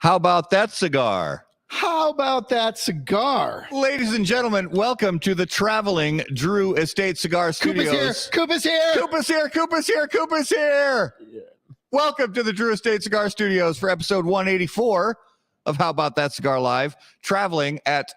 How about that cigar? How about that cigar? Ladies and gentlemen, welcome to the traveling Drew Estate Cigar Studios. Koopa's here. Koopa's here. Koopa's here. Koopa's here. Yeah. Welcome to the Drew Estate Cigar Studios for episode 184 of How About That Cigar Live, traveling at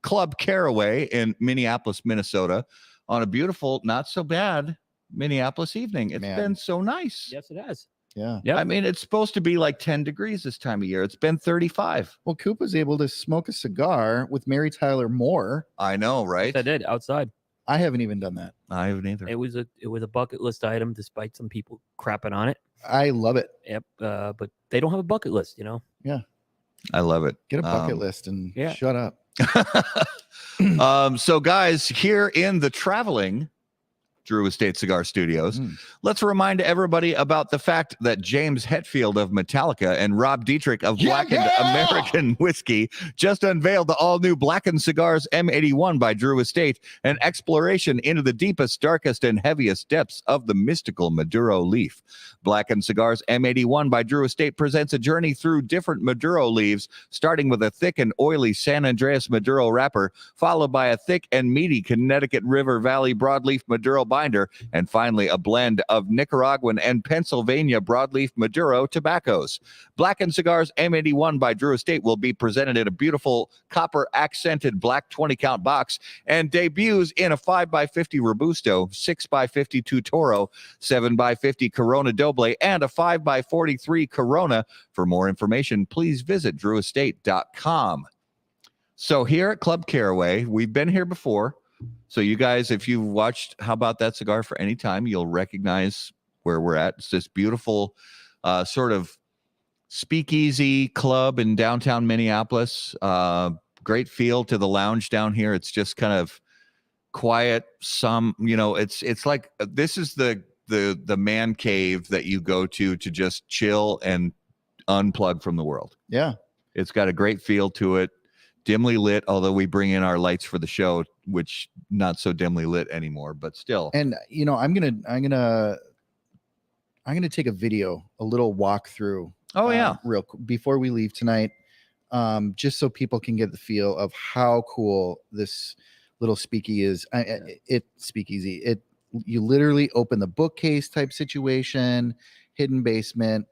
Club Caraway in Minneapolis, Minnesota, on a beautiful, not so bad Minneapolis evening. It's been so nice. Yes, it has. Yeah. Yep. I mean, it's supposed to be like 10 degrees this time of year. It's been 35. Well, Koopa's able to smoke a cigar with Mary Tyler Moore. I know, right? Yes, I did outside. I haven't even done that. I haven't either. It was a bucket list item, despite some people crapping on it. I love it. Yep. But they don't have a bucket list, you know. Yeah. I love it. Get a bucket list and shut up. So guys, here in the traveling Drew Estate Cigar Studios, let's remind everybody about the fact that James Hetfield of Metallica and Rob Dietrich of Blackened American Whiskey just unveiled the all-new Blackened Cigars M81 by Drew Estate, an exploration into the deepest, darkest, and heaviest depths of the mystical Maduro leaf. Blackened Cigars M81 by Drew Estate presents a journey through different Maduro leaves, starting with a thick and oily San Andreas Maduro wrapper, followed by a thick and meaty Connecticut River Valley broadleaf Maduro binder, and finally a blend of Nicaraguan and Pennsylvania broadleaf Maduro tobaccos. Blackened Cigars M81 by Drew Estate will be presented in a beautiful copper accented black 20-count box and debuts in a 5x50 Robusto, 6x52 Toro, 7x50 Corona Doble, and a 5x43 Corona. For more information, please visit drewestate.com. So here at Club Caraway, we've been here before. So you guys, if you've watched How About That Cigar for any time, you'll recognize where we're at. It's this beautiful sort of speakeasy club in downtown Minneapolis. Great feel to the lounge down here. It's just kind of quiet. It's like this is the man cave that you go to just chill and unplug from the world. Yeah. It's got a great feel to it. Dimly lit, although we bring in our lights for the show, which not so dimly lit anymore, but still. And I'm gonna take a video, a little walkthrough. Real before we leave tonight, just so people can get the feel of how cool this little speakeasy is. You literally open the bookcase type situation, hidden basement.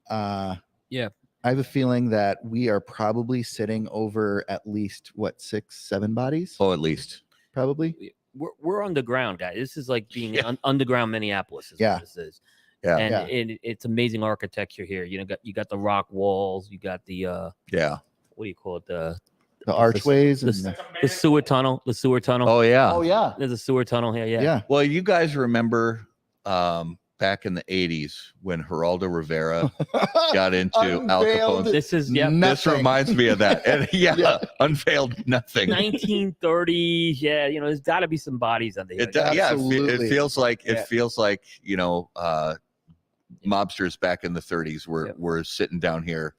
I have a feeling that we are probably sitting over at least 6, 7 bodies. Oh, at least probably. We're underground, guys. This is like being underground Minneapolis. What this is. Yeah, and it's amazing architecture here. You got the rock walls. You got the what do you call it? The archways, the sewer tunnel. The sewer tunnel. Oh yeah. There's a sewer tunnel here. Yeah. Well, you guys remember back in the 80s when Geraldo Rivera got into Al Capone. This reminds me of that. And unveiled nothing. 1930s. Yeah, there's got to be some bodies under here. It feels like mobsters back in the 30s were sitting down here.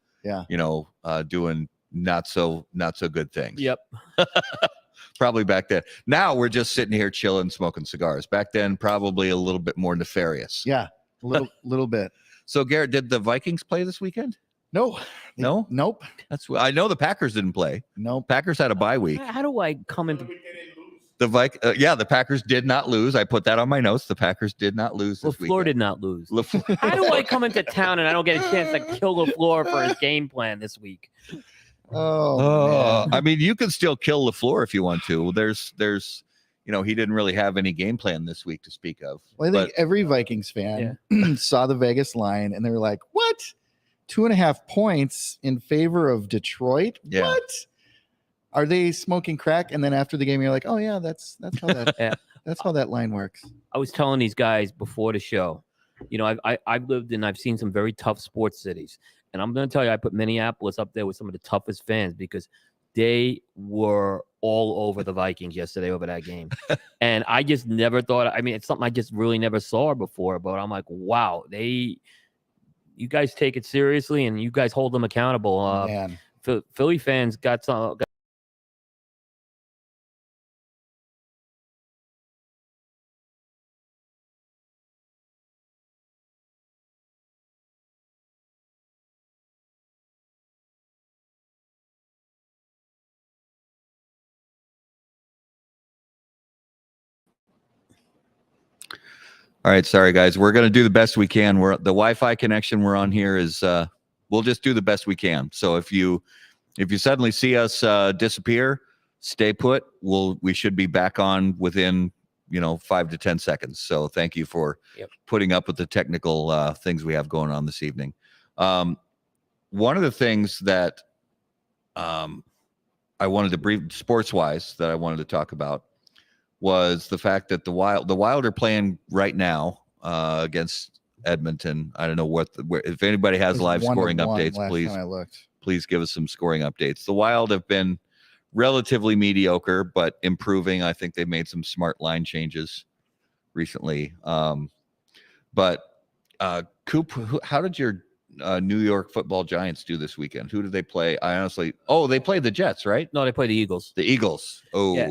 Doing not so good things. Yep. Probably back then. Now we're just sitting here chilling, smoking cigars. Back then, probably a little bit more nefarious. Yeah, a little bit. So, Garrett, did the Vikings play this weekend? No. Nope. I know the Packers didn't play. No, Packers had a bye week. How do I come into the Packers did not lose. I put that on my notes. The Packers did not lose this weekend. LaFleur did not lose. How do I come into town and I don't get a chance to kill LaFleur for his game plan this week? I mean, you can still kill LaFleur if you want to. There's he didn't really have any game plan this week to speak of. Well, I think every Vikings fan saw the Vegas line and they were like, what? 2.5 points in favor of Detroit? Yeah. What? Are they smoking crack? And then after the game, you're like, oh yeah, that's how that that's how that line works. I was telling these guys before the show, I've lived and I've seen some very tough sports cities. And I'm going to tell you, I put Minneapolis up there with some of the toughest fans because they were all over the Vikings yesterday over that game. And I just never thought, it's something I just really never saw before, but I'm like, wow, you guys take it seriously and you guys hold them accountable. Philly fans got All right, sorry guys. We're going to do the best we can. The Wi-Fi connection we're on here is we'll just do the best we can. So if you suddenly see us disappear, stay put. We should be back on within 5 to 10 seconds. So thank you for putting up with the technical things we have going on this evening. One of the things that I wanted to brief sports-wise that I wanted to talk about was the fact that the Wild are playing right now against Edmonton. I don't know if anybody has live scoring updates, please give us some scoring updates. The Wild have been relatively mediocre, but improving. I think they've made some smart line changes recently. But Coop, how did your New York Football Giants do this weekend? Who did they play? They played the Jets, right? No, they played the Eagles. The Eagles. Oh, yeah.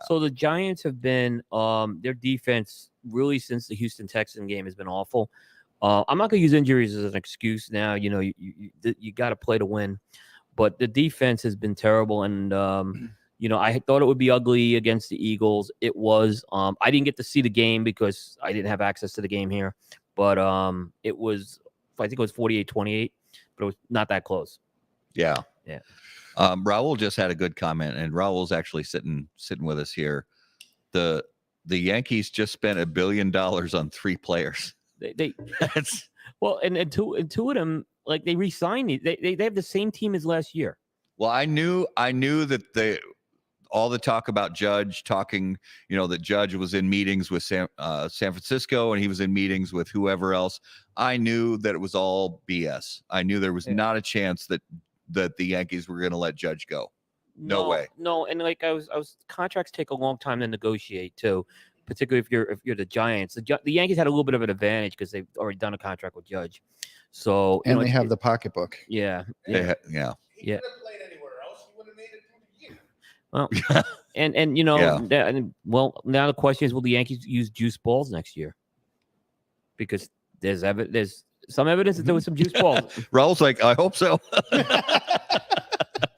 So the Giants have been their defense really since the Houston Texans game has been awful. I'm not going to use injuries as an excuse now. You got to play to win, but the defense has been terrible. And I thought it would be ugly against the Eagles. It was. I didn't get to see the game because I didn't have access to the game here, but it was. I think it was 48-28, but it was not that close. Yeah. Raul just had a good comment, and Raul's actually sitting with us here. The Yankees just spent $1 billion on 3 players. That's well, and two of them, like, they re-signed. They have the same team as last year. Well, I knew that all the talk about Judge talking, that Judge was in meetings with San Francisco and he was in meetings with whoever else. I knew that it was all BS. I knew there was not a chance that the Yankees were going to let Judge go. No way. No, and like I was contracts take a long time to negotiate too, particularly if you're the Giants. The Yankees had a little bit of an advantage because they've already done a contract with Judge. So they have the pocketbook. Yeah. Well, and now the question is, will the Yankees use juice balls next year? Because there's some evidence that there was some juice balls. Raul's like, I hope so.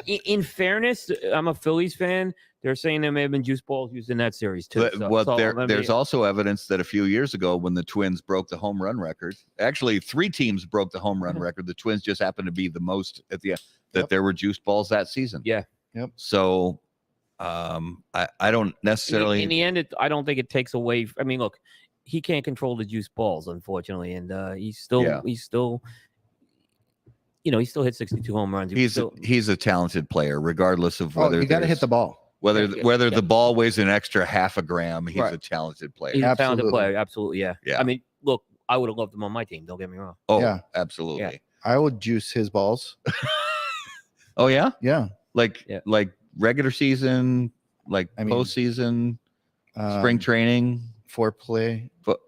In fairness, I'm a Phillies fan. They're saying there may have been juice balls used in that series too. There's also evidence that a few years ago, when the Twins broke the home run record, actually 3 teams broke the home run record. The Twins just happened to be the most at the end. That there were juice balls that season. Yeah. Yep. So. I don't necessarily. In the end, I don't think it takes away. I mean, look, he can't control the juice balls, unfortunately, and he still hit 62 home runs. He's a talented player, regardless of whether you got to hit the ball. Whether the ball weighs an extra half a gram, he's a talented player. He's a talented player, absolutely. Yeah. I mean, look, I would have loved him on my team. Don't get me wrong. Oh, yeah, absolutely. Yeah. I would juice his balls. Oh yeah, yeah. Like regular season, postseason, spring training, foreplay. But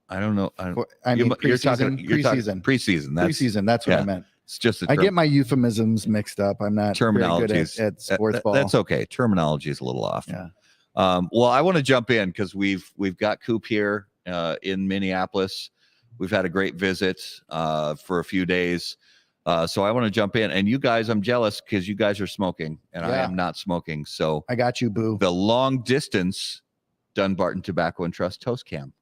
I don't know. You're talking preseason. Preseason. That's what I meant. It's just I get my euphemisms mixed up. I'm not very good at sports ball. That's okay. Terminology is a little off. Yeah. Well, I want to jump in because we've got Coop here in Minneapolis. We've had a great visit for a few days. So I want to jump in, and you guys, I'm jealous because you guys are smoking and I am not smoking. So I got you, boo. The long distance Dunbarton Tobacco and Trust toast cam.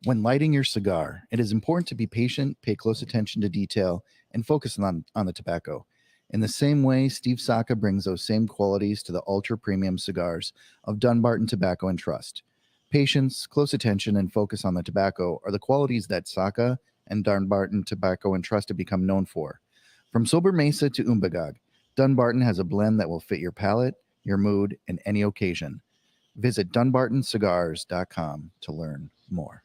When lighting your cigar, it is important to be patient, pay close attention to detail, and focus on the tobacco. In the same way, Steve Saka brings those same qualities to the ultra premium cigars of Dunbarton Tobacco and Trust. Patience, close attention, and focus on the tobacco are the qualities that Saka and Dunbarton Tobacco and Trust have become known for. From Sober Mesa to Umbagog, Dunbarton has a blend that will fit your palate, your mood, and any occasion. Visit dunbartoncigars.com to learn more.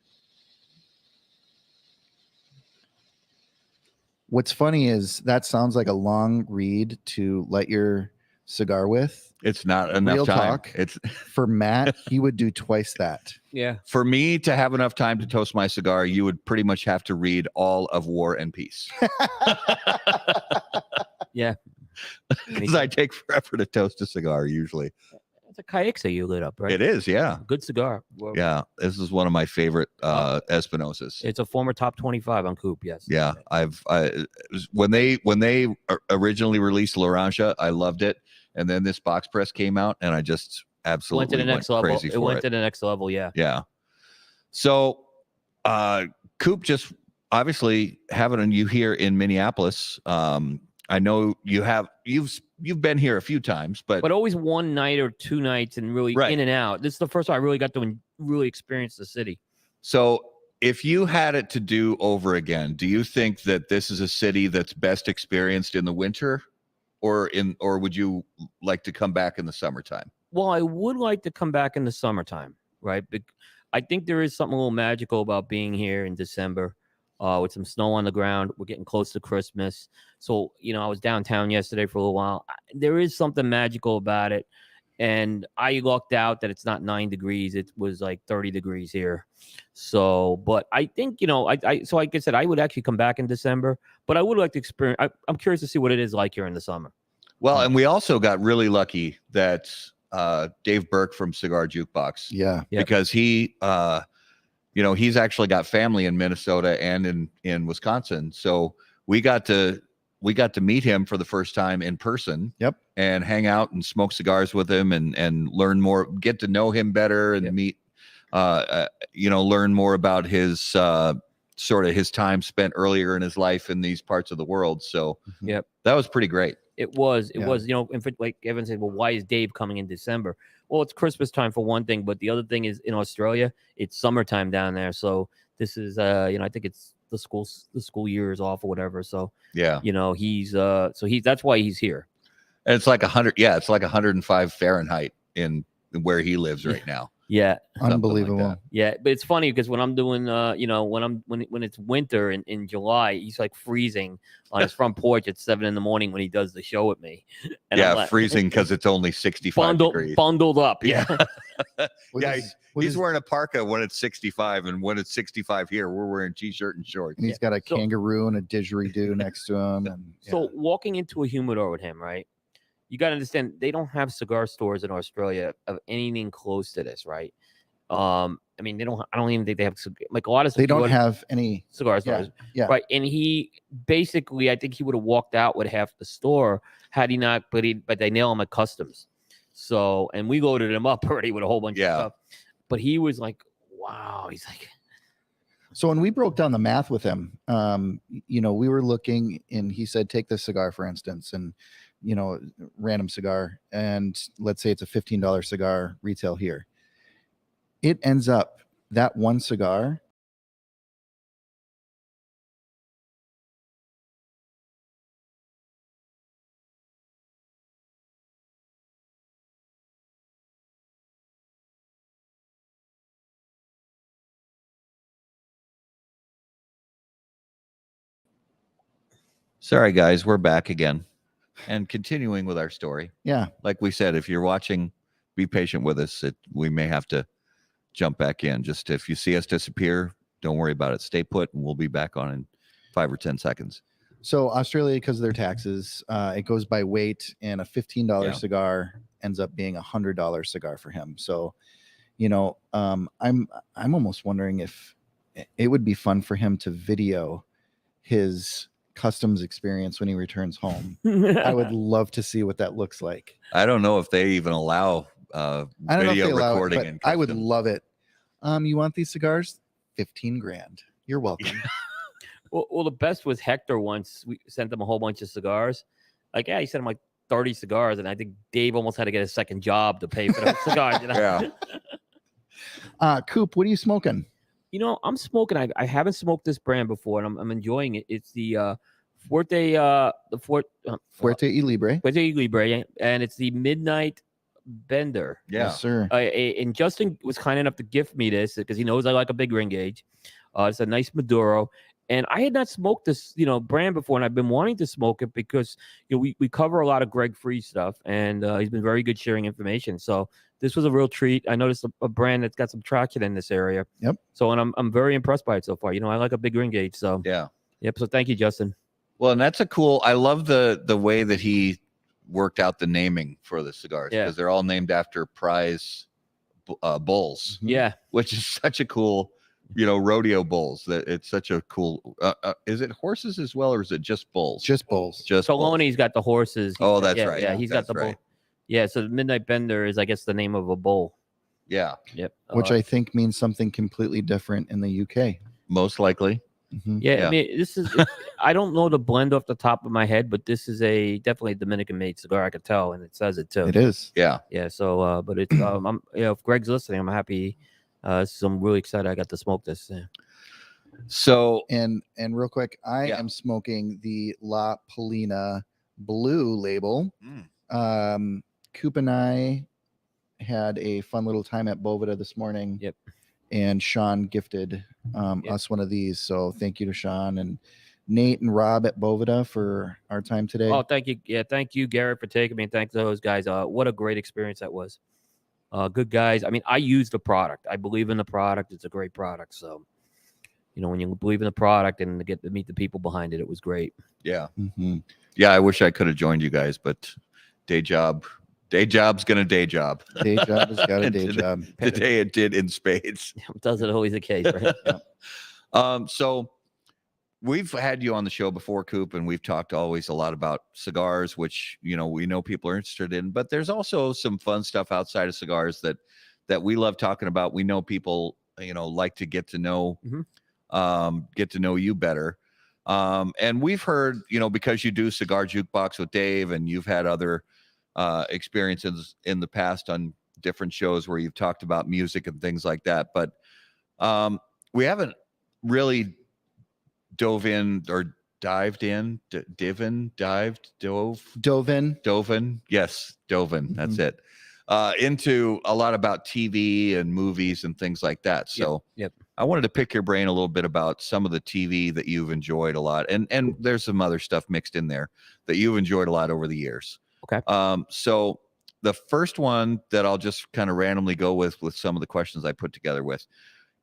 What's funny is that sounds like a long read to light your cigar with. It's not enough Real time. Talk, for Matt, he would do twice that. Yeah. For me to have enough time to toast my cigar, you would pretty much have to read all of War and Peace. Yeah. Because I take forever to toast a cigar usually. It's a Caixa you lit up, right? It is, yeah. Good cigar. Well, yeah, this is one of my favorite Espinosas. It's a former top 25 on Coop, yes. Yeah, when they originally released L'Orange, I loved it, and then this box press came out, and I just absolutely went to the next level. It went to the next level, yeah. Yeah. So, Coop, just obviously having you here in Minneapolis. I know you've been here a few times, but always one night or 2 nights and really in and out. This is the first time I really got to really experience the city. So if you had it to do over again, do you think that this is a city that's best experienced in the winter, or would you like to come back in the summertime? Well, I would like to come back in the summertime, right? But I think there is something a little magical about being here in December. With some snow on the ground. We're getting close to Christmas. So, I was downtown yesterday for a little while. There is something magical about it. And I lucked out that it's not 9 degrees. It was like 30 degrees here. So, but I think, so like I said, I would actually come back in December, but I would like to experience, I'm curious to see what it is like here in the summer. Well, and we also got really lucky that Dave Burke from Cigar Jukebox. Yeah. Because he, he's actually got family in Minnesota and in Wisconsin. So we got to meet him for the first time in person. Yep. And hang out and smoke cigars with him and learn more, get to know him better and meet, learn more about his sort of his time spent earlier in his life in these parts of the world. So yep, that was pretty great. It was, in fact, like Evan said, well, why is Dave coming in December? Well, it's Christmas time for one thing, but the other thing is in Australia, it's summertime down there. So this is, I think it's the school year is off or whatever. So yeah, that's why he's here. And it's like 100. Yeah, it's like 105 Fahrenheit in where he lives right now. Yeah, unbelievable. Like yeah, but it's funny because when I'm doing, when it's winter in July, he's like freezing on his front porch at 7 a.m. when he does the show with me. And yeah, like, freezing because it's only 65 degrees. Bundled up. Yeah, yeah. He's wearing a parka when it's 65, and when it's 65 here, we're wearing t-shirt and shorts. And he's got a kangaroo and a didgeridoo next to him. And so walking into a humidor with him, right? You got to understand, they don't have cigar stores in Australia of anything close to this, right? I mean, I don't even think they have like a lot of. They don't have any cigar stores, yeah. Right? And he basically, I think he would have walked out with half the store had he not. But they nail him at customs. So, and we loaded him up already with a whole bunch of stuff. But he was like, "Wow!" He's like. So when we broke down the math with him, we were looking, and he said, "Take this cigar, for instance, and." Random cigar, and let's say it's a $15 cigar retail here. It ends up that one cigar Sorry, guys, we're back again. And continuing with our story. Yeah. Like we said, if you're watching, be patient with us. We may have to jump back in. Just if you see us disappear, don't worry about it. Stay put, and we'll be back on in 5 or 10 seconds. So Australia, because of their taxes, it goes by weight, and a $15 cigar ends up being $100 cigar for him. So, I'm almost wondering if it would be fun for him to video his customs experience when he returns home. I would love to see what that looks like. I don't know if they even allow video recording. It, I would love it. You want these cigars? $15,000. You're welcome. well, the best was Hector. Once we sent him a whole bunch of cigars. Like, he sent him like 30 cigars, and I think Dave almost had to get a second job to pay for those cigars. Yeah. Coop, what are you smoking? I'm smoking. I haven't smoked this brand before, and I'm enjoying it. It's the Fuerte y Libre. Fuerte y Libre, and it's the Midnight Bender. Yeah. Yes, sir. And Justin was kind enough to gift me this because he knows I like a big ring gauge. It's a nice Maduro. And I had not smoked this, brand before, and I've been wanting to smoke it because we cover a lot of Greg Free stuff, and he's been very good sharing information. So this was a real treat. I noticed a brand that's got some traction in this area. Yep. So, and I'm very impressed by it so far. I like a big ring gauge. So yeah. Yep. So thank you, Justin. Well, and that's I love the way that he worked out the naming for the cigars, because they're all named after prize bulls. Yeah. Which is such a cool. Rodeo bulls. That it's such a cool. Is it horses as well, or is it just bulls? Just bulls. Just Soloni's got the horses. Oh, that's right. Yeah, he's got the bull. Yeah, so the Midnight Bender is, I guess, the name of a bull. Yeah. Yep. which I think means something completely different in the UK. Most likely. Yeah, I mean, this is. I don't know the blend off the top of my head, but this is definitely a Dominican-made cigar. I could tell, and it says it too. It is. Yeah. Yeah. So, but it's. I'm. If Greg's listening, I'm happy. So I'm really excited. I got to smoke this. Yeah. So And real quick, I am smoking the La Polina Blue label. Coop and I had a fun little time at Boveda this morning. Yep. And Sean gifted us one of these. So thank you to Sean and Nate and Rob at Boveda for our time today. Oh, thank you. Yeah, thank you, Garrett, for taking me. And thanks to those guys. What a great experience that was. Good guys. I mean, I use the product. I believe in the product. It's a great product. So, when you believe in the product and to get to meet the people behind it, it was great. Yeah. Yeah. I wish I could have joined you guys, but day job's gonna day job. Day job has got a day job. Today it did in spades. Doesn't always the case, right? Yeah. So we've had you on the show before, Coop, and we've talked always a lot about cigars, which we know people are interested in, but there's also some fun stuff outside of cigars that we love talking about. We know people like to get to know you better. And we've heard, because you do Cigar Jukebox with Dave, and you've had other experiences in the past on different shows where you've talked about music and things like that, but we haven't really dove in or dived in that's it, into a lot about TV and movies and things like that. So yep. I wanted to pick your brain a little bit about some of the TV that you've enjoyed a lot, and there's some other stuff mixed in there that you've enjoyed a lot over the years. Okay. So the first one that I'll just kind of randomly go with some of the questions I put together with,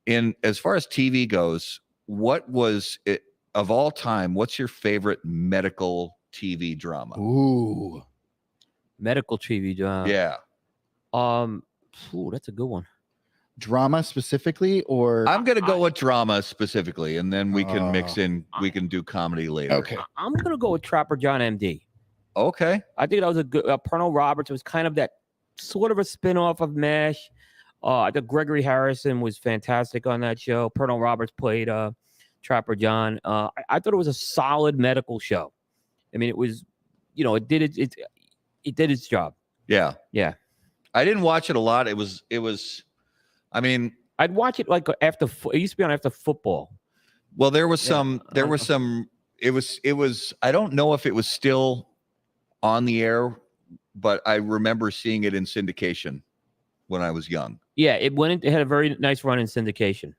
as far as TV goes, what was it of all time? What's your favorite medical TV drama? Ooh, medical TV drama. Yeah. That's a good one. Drama specifically, or I'm gonna go with drama specifically, and then we can mix in. We can do comedy later. Okay. I'm gonna go with Trapper John MD. Okay. I think that was a good. Pernell Roberts was kind of that sort of a spin-off of MASH. I think Gregory Harrison was fantastic on that show. Pernell Roberts played Trapper John. I thought it was a solid medical show. I mean, it was, it did it did its job. Yeah. Yeah. I didn't watch it a lot. It was. I mean, I'd watch it like after. It used to be on after football. Well, there was some. There was some. It was. I don't know if it was still on the air, but I remember seeing it in syndication when I was young. Yeah, it had a very nice run in syndication.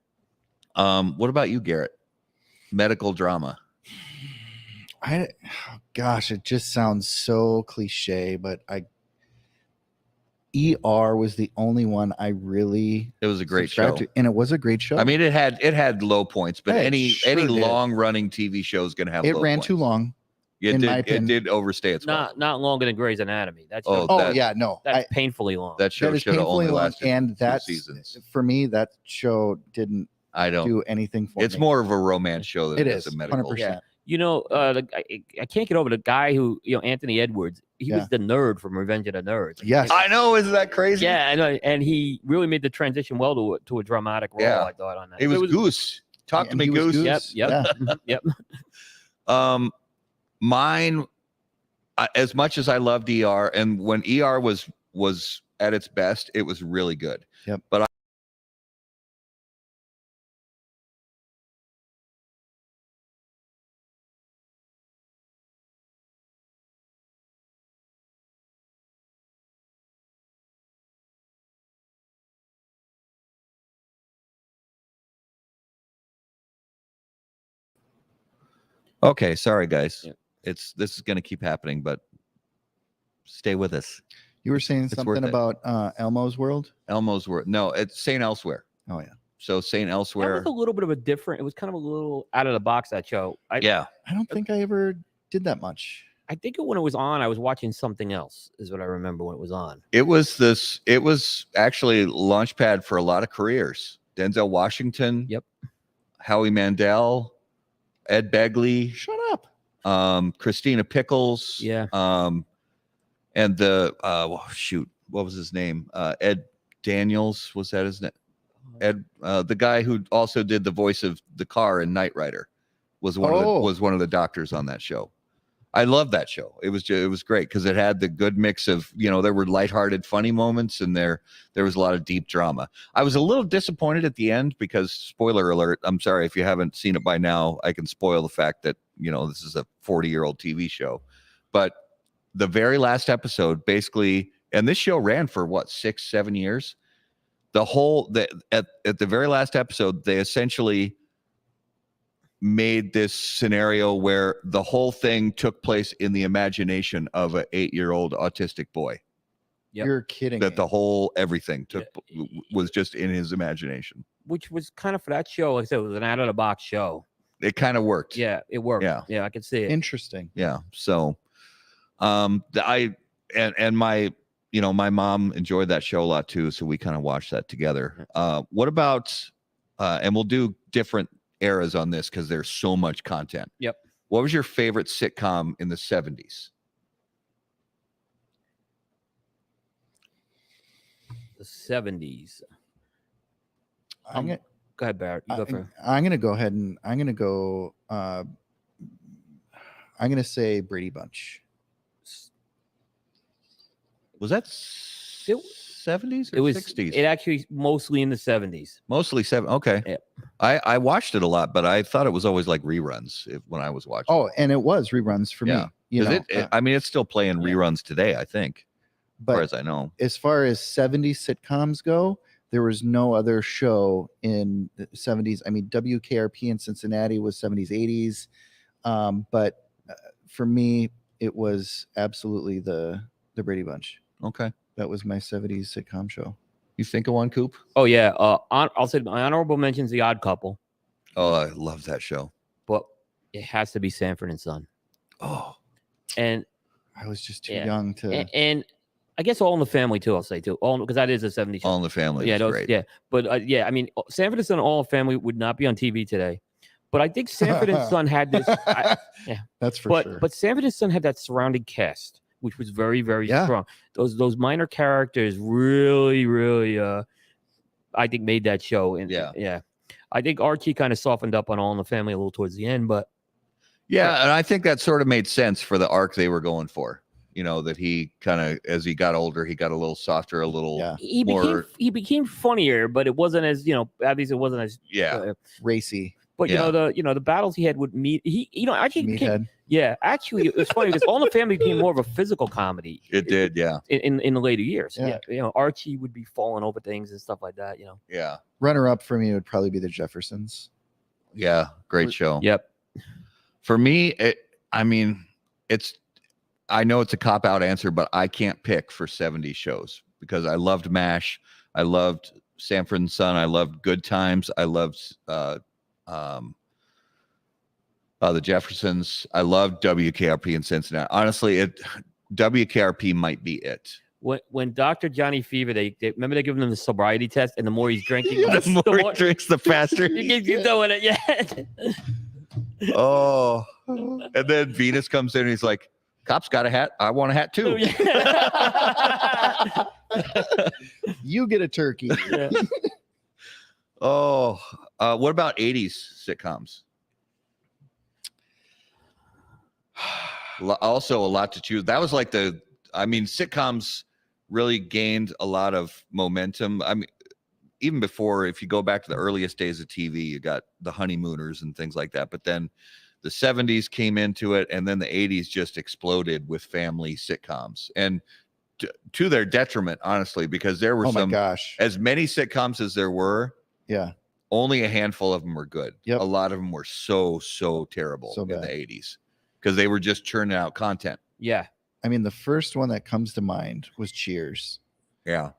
What about you, Garrett? Medical drama. Gosh, it just sounds so cliche, but ER was the only one I really. It was a great show, and it was a great show. I mean, it had low points, but any long running TV show is going to have. It ran too long. It did overstay its not longer than Grey's Anatomy. That's that's painfully long. That show should have only lasted and 2 seasons. For me, that show didn't. do anything for me. It's more of a romance show than it is a medical. 100%. I can't get over the guy who, Anthony Edwards. He was the nerd from Revenge of the Nerds. Yes, I know. Isn't that crazy? Yeah, I know. And he really made the transition well to a dramatic role. Yeah. I thought on that. It was Goose. Talk to me, Goose. Yep. Yep. Mine, as much as I loved ER, and when ER was at its best, it was really good. Yep. But okay, sorry guys. Yep. This is going to keep happening, but stay with us. You were saying something about Elmo's World? Elmo's World. No, it's St. Elsewhere. Oh yeah. So St. Elsewhere. That was a little bit of a different. It was kind of a little out of the box, that show. I don't think I ever did that much. I think when it was on, I was watching something else. Is what I remember when it was on. It was actually launchpad for a lot of careers. Denzel Washington. Yep. Howie Mandel. Ed Begley. Shut up. Christina Pickles. Yeah. And the what was his name? Daniels, was that his name? Ed, the guy who also did the voice of the car in Knight Rider, was one of the doctors on that show. I love that show. It was great because it had the good mix of, there were lighthearted, funny moments, and there was a lot of deep drama. I was a little disappointed at the end because, spoiler alert, I'm sorry if you haven't seen it by now, I can spoil the fact that, this is a 40-year-old TV show. But the very last episode, basically, and this show ran for what, 6-7 years? At the very last episode, they essentially made this scenario where the whole thing took place in the imagination of an 8-year-old autistic boy. Yep. You're kidding that me. The whole everything was just in his imagination, which was kind of, for that show, like I said, it was an out of the box show. It kind of worked. Yeah, it worked. Yeah, I could see it. Interesting. Yeah. So my my mom enjoyed that show a lot too, so we kind of watched that together. What about and we'll do different eras on this because there's so much content. Yep. What was your favorite sitcom in the 70s? The 70s. Go ahead, Barrett. You go first. I'm gonna go ahead and I'm gonna say Brady Bunch. Was that 70s or 60s? It actually mostly in the 70s. Mostly 7. Okay. Yeah. I watched it a lot, but I thought it was always like reruns when I was watching. Oh, and it was reruns for me. It's still playing reruns today, I think. As far as I know. As far as 70s sitcoms go, there was no other show in the 70s. I mean, WKRP in Cincinnati was 70s, 80s. But for me, it was absolutely the Brady Bunch. Okay. That was my 70s sitcom show. You think of one, Coop? Oh, yeah. I'll say my honorable mention's The Odd Couple. Oh, I love that show. But it has to be Sanford and Son. Oh. And I was just too young to. And I guess All in the Family, too, I'll say, too. Because that is a 70s show. All in the Family. Yeah, great. Yeah. But, I mean, Sanford and Son and All in the Family would not be on TV today. But I think Sanford and Son had this. That's for sure. But Sanford and Son had that surrounding cast, which was very, very strong. Those minor characters really, really, I think, made that show. And yeah. I think Archie kind of softened up on All in the Family a little towards the end, but yeah, and I think that sort of made sense for the arc they were going for. That he kind of, as he got older, he got a little softer, a little more. He became funnier, but it wasn't as at least it wasn't as racy. But the battles he had would actually became, actually it was funny because All in the Family became more of a physical comedy. It did, in the later years. Yeah. Archie would be falling over things and stuff like that. Yeah. Runner up for me would probably be the Jeffersons. Yeah, great show. Yep. For me, I know it's a cop-out answer, but I can't pick for 70 shows because I loved MASH, I loved Sanford and Son, I loved Good Times, I loved the Jeffersons. I love WKRP in Cincinnati. Honestly, WKRP might be it. When Dr. Johnny Fever, they remember they give him the sobriety test, and the more he's drinking, the more he drinks, the faster he keeps doing it. Yeah. Oh, and then Venus comes in and he's like, "Cop's got a hat. I want a hat too." You get a turkey. Yeah. Oh, what about 80s sitcoms? Also a lot to choose. That was like sitcoms really gained a lot of momentum. I mean, even before, if you go back to the earliest days of TV, you got the Honeymooners and things like that. But then the 70s came into it, and then the 80s just exploded with family sitcoms. And to their detriment, honestly, because there were as many sitcoms as there were. Yeah. Only a handful of them were good. Yep. A lot of them were so terrible in the 80s because they were just churning out content. Yeah. I mean, the first one that comes to mind was Cheers. Yeah.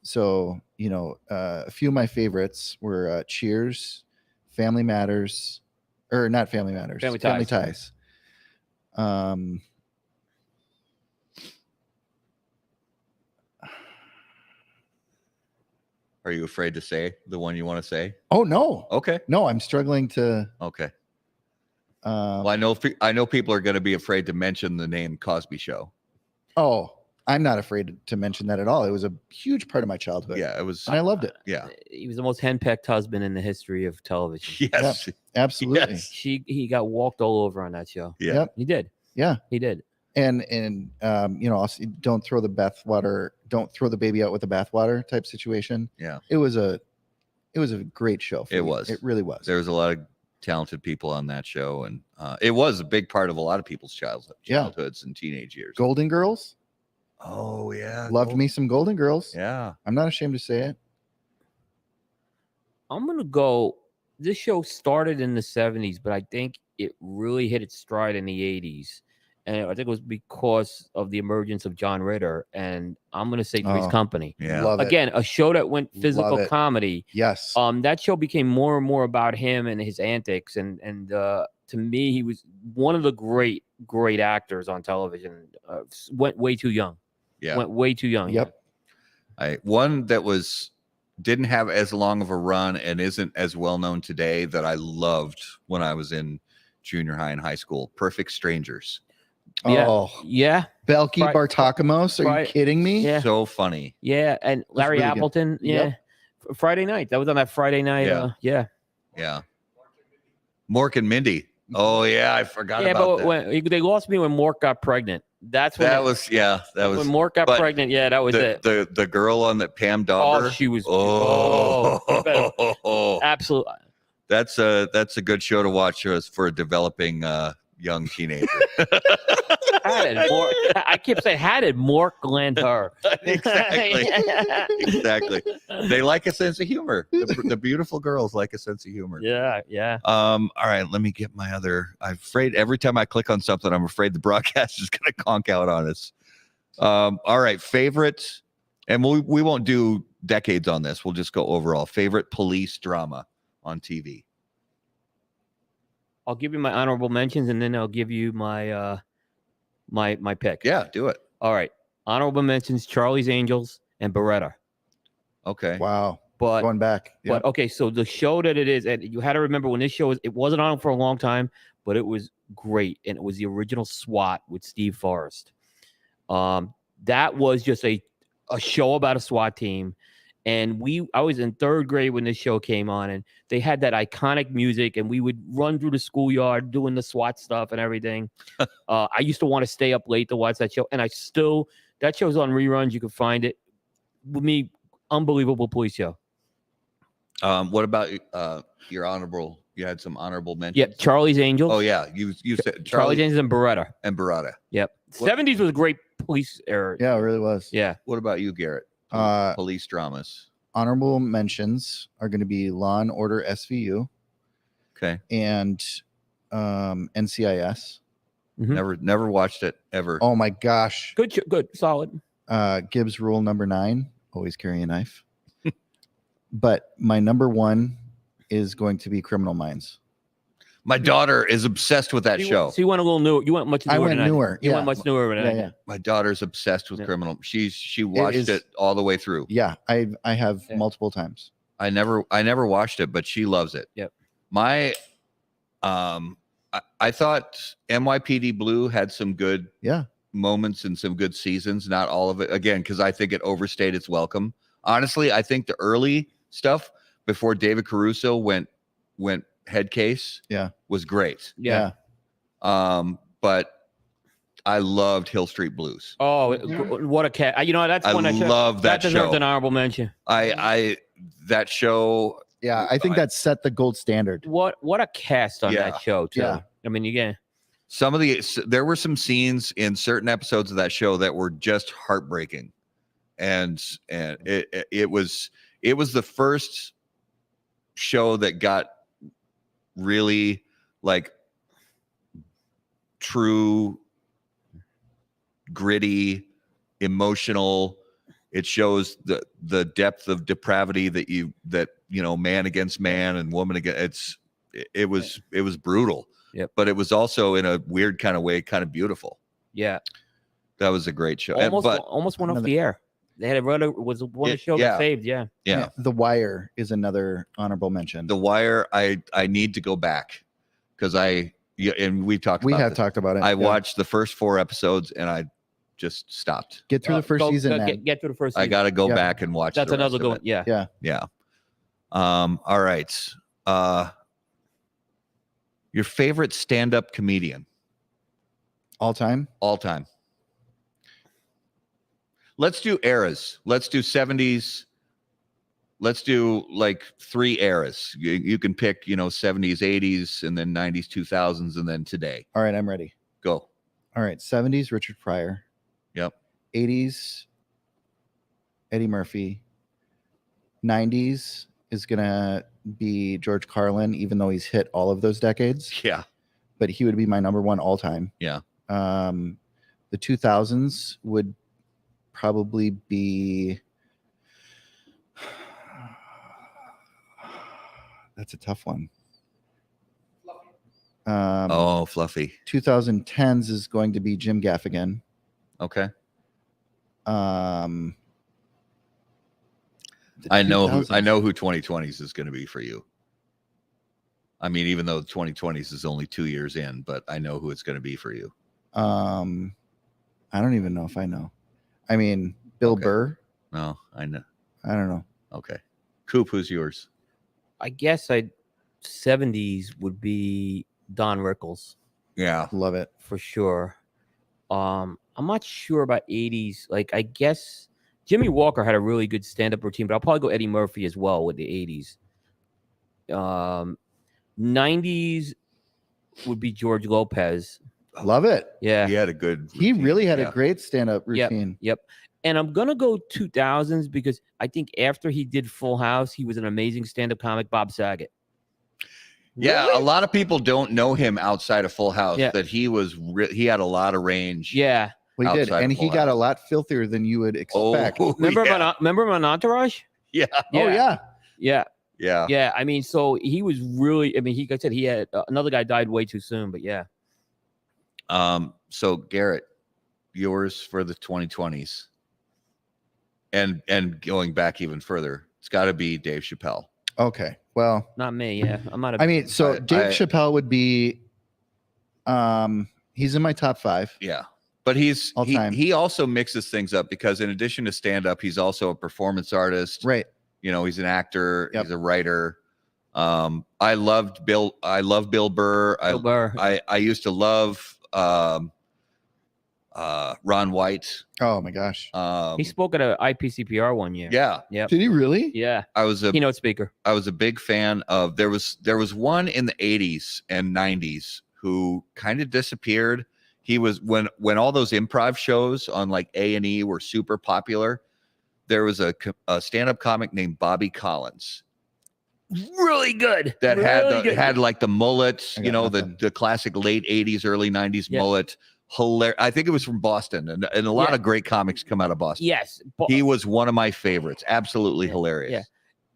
So, a few of my favorites were Cheers, Family Matters, or not Family Matters, Family Ties. Are you afraid to say the one you want to say? Oh, no. Okay. No, I'm struggling to. Okay. Well, I know people are going to be afraid to mention the name Cosby Show. Oh, I'm not afraid to mention that at all. It was a huge part of my childhood. Yeah, it was. I loved it. Yeah. He was the most henpecked husband in the history of television. Yes. Yep, absolutely. Yes. He got walked all over on that show. Yeah. Yep. He did. Yeah. He did. And also, don't throw the baby out with the bathwater type situation. Yeah. It was a great show. It me. was. It really was. There was a lot of talented people on that show, and it was a big part of a lot of people's childhoods and teenage years. Golden Girls. Oh yeah, Loved me some Golden Girls. Yeah, I'm not ashamed to say it. I'm gonna go. This show started in the 70s, but I think it really hit its stride in the 80s, and I think it was because of the emergence of John Ritter. And I'm gonna say Three's Company. Yeah. Love it. Again, a show that went physical comedy. Yes. That show became more and more about him and his antics, and to me, he was one of the great actors on television. Went way too young. Yeah. Went way too young. Yep. One that didn't have as long of a run and isn't as well known today that I loved when I was in junior high and high school. Perfect Strangers. Yeah. Oh, Yeah. Belky Bartakamos. Are you kidding me? Yeah. So funny. Yeah. And Larry really Appleton. good. Yeah. Yep. Friday night. That was on that Friday night. Yeah. Yeah. Mork and Mindy. Oh yeah, I forgot about that. When they lost me when Mork got pregnant. That's when That was when Mork got pregnant. Yeah, that was it. The girl on that Pam Dauber. Oh, she was. Oh, absolutely. That's a good show to watch for a developing young teenager. I keep saying, how did Mork land her? Exactly. They like a sense of humor. The beautiful girls like a sense of humor. Yeah. All right, let me get my other. I'm afraid every time I click on something, I'm afraid the broadcast is going to conk out on us. All right, favorite, and we won't do decades on this. We'll just go overall. Favorite police drama on TV. I'll give you my honorable mentions, and then I'll give you my my pick. Yeah, do it. All right. Honorable mentions: Charlie's Angels and Beretta. Okay. Wow. But going back. But okay, so the show that it is, and you had to remember when this show it wasn't on for a long time, but it was great, and it was the original SWAT with Steve Forrest. That was just a show about a SWAT team. And I was in third grade when this show came on, and they had that iconic music, and we would run through the schoolyard doing the SWAT stuff and everything. I used to want to stay up late to watch that show, and that show's on reruns. You can find it. With me, unbelievable police show. What about your honorable? You had some honorable mentions. Yeah, Charlie's Angels. Oh yeah, you said Charlie's Angels and Beretta. And Beretta. Yep. 70s was a great police era. Yeah, it really was. Yeah. What about you, Garrett? Police dramas. Honorable mentions are going to be Law and Order SVU. Okay. And NCIS. Mm-hmm. Never watched it ever. Oh my gosh. Good, solid. Gibbs rule number 9: always carry a knife. But my number 1 is going to be Criminal Minds. My daughter is obsessed with that show. So you went a little newer. You went much newer. I went newer. You went much newer. Yeah. My daughter's obsessed with Criminal. She watched it all the way through. Yeah, I have multiple times. I never watched it, but she loves it. Yep. My I thought NYPD Blue had some good moments and some good seasons. Not all of it, again, because I think it overstayed its welcome. Honestly, I think the early stuff before David Caruso went head case was great. Yeah. But I loved Hill Street Blues. Oh, what a cat. You know, that's one I love that show. That deserves an honorable mention. That show. Yeah, I think that set the gold standard. What a cast on that show too. Yeah. I mean, again, there were some scenes in certain episodes of that show that were just heartbreaking. And it was the first show that got really like true, gritty, emotional. It shows the depth of depravity that man against man and woman against. It was brutal. Yep. But it was also in a weird kind of way, kind of beautiful. Yeah. That was a great show. Almost went off the air. They had a show that saved. Yeah. The Wire is another honorable mention. The Wire, I need to go back because and we have talked about it. I watched the first 4 episodes and just stopped. Get through the first season. Get through the first season. I got to go back and watch. That's another good one. Yeah. Yeah. Yeah. All right. Your favorite stand-up comedian All time. all time. Let's do eras. Let's do 70s. Let's do like 3 eras. You can pick, 70s, 80s, and then 90s, 2000s, and then today. All right, I'm ready. Go. All right, 70s, Richard Pryor. Yep. 80s, Eddie Murphy. 90s is gonna be George Carlin, even though he's hit all of those decades. Yeah. But he would be my number one all time. Yeah. The 2000s would probably be. That's a tough one. Fluffy. 2010s is going to be Jim Gaffigan. Okay. I know who 2020s is going to be for you. I mean, even though 2020s is only 2 years in, but I know who it's going to be for you. I don't even know if I know. I mean, Bill Burr. No, I know. I don't know. Okay. Coop, who's yours? I guess 70s would be Don Rickles. Yeah. Love it. For sure. I'm not sure about 80s. Like, I guess Jimmy Walker had a really good stand-up routine, but I'll probably go Eddie Murphy as well with the 80s. 90s would be George Lopez. Love it. Yeah. He had a good He routine. really had a great stand-up routine. Yep. And I'm going to go 2000s because I think after he did Full House, he was an amazing stand-up comic, Bob Saget. Yeah, Really? a lot of people don't know him outside of Full House. Yeah. That he had a lot of range. Yeah. We did, Outside and of he Full got a House. lot filthier than you would expect. Remember yeah. remember him on Entourage? Yeah. Oh yeah. Yeah. Yeah. Yeah. I mean, so he was really, like I said, he had another guy died way too soon, but yeah. So Garrett, yours for the 2020s. And going back even further, it's got to be Dave Chappelle. Okay. Well, Not me. Yeah. I'm not a. I mean, so Dave Chappelle would be. He's in my top 5. Yeah. But All time. he also mixes things up because in addition to stand up, he's also a performance artist. Right. He's an actor. Yep. He's a writer. I love Bill Burr. Bill Burr. I used to love Ron White. Oh my gosh. He spoke at a IPCPR one year. Yeah. Yep. Did he really? Yeah. I was a Keynote speaker. big fan of there was one in the 80s and 90s who kind of disappeared. He was when all those improv shows on like A&E were super popular. There was a stand-up comic named Bobby Collins Really good. that Really good. had like the mullet, I got nothing. the classic late 80s, early 90s Yeah. mullet. Hilarious. I think it was from Boston, and a lot of great comics come out of Boston. Yes. He was one of my favorites. Absolutely hilarious.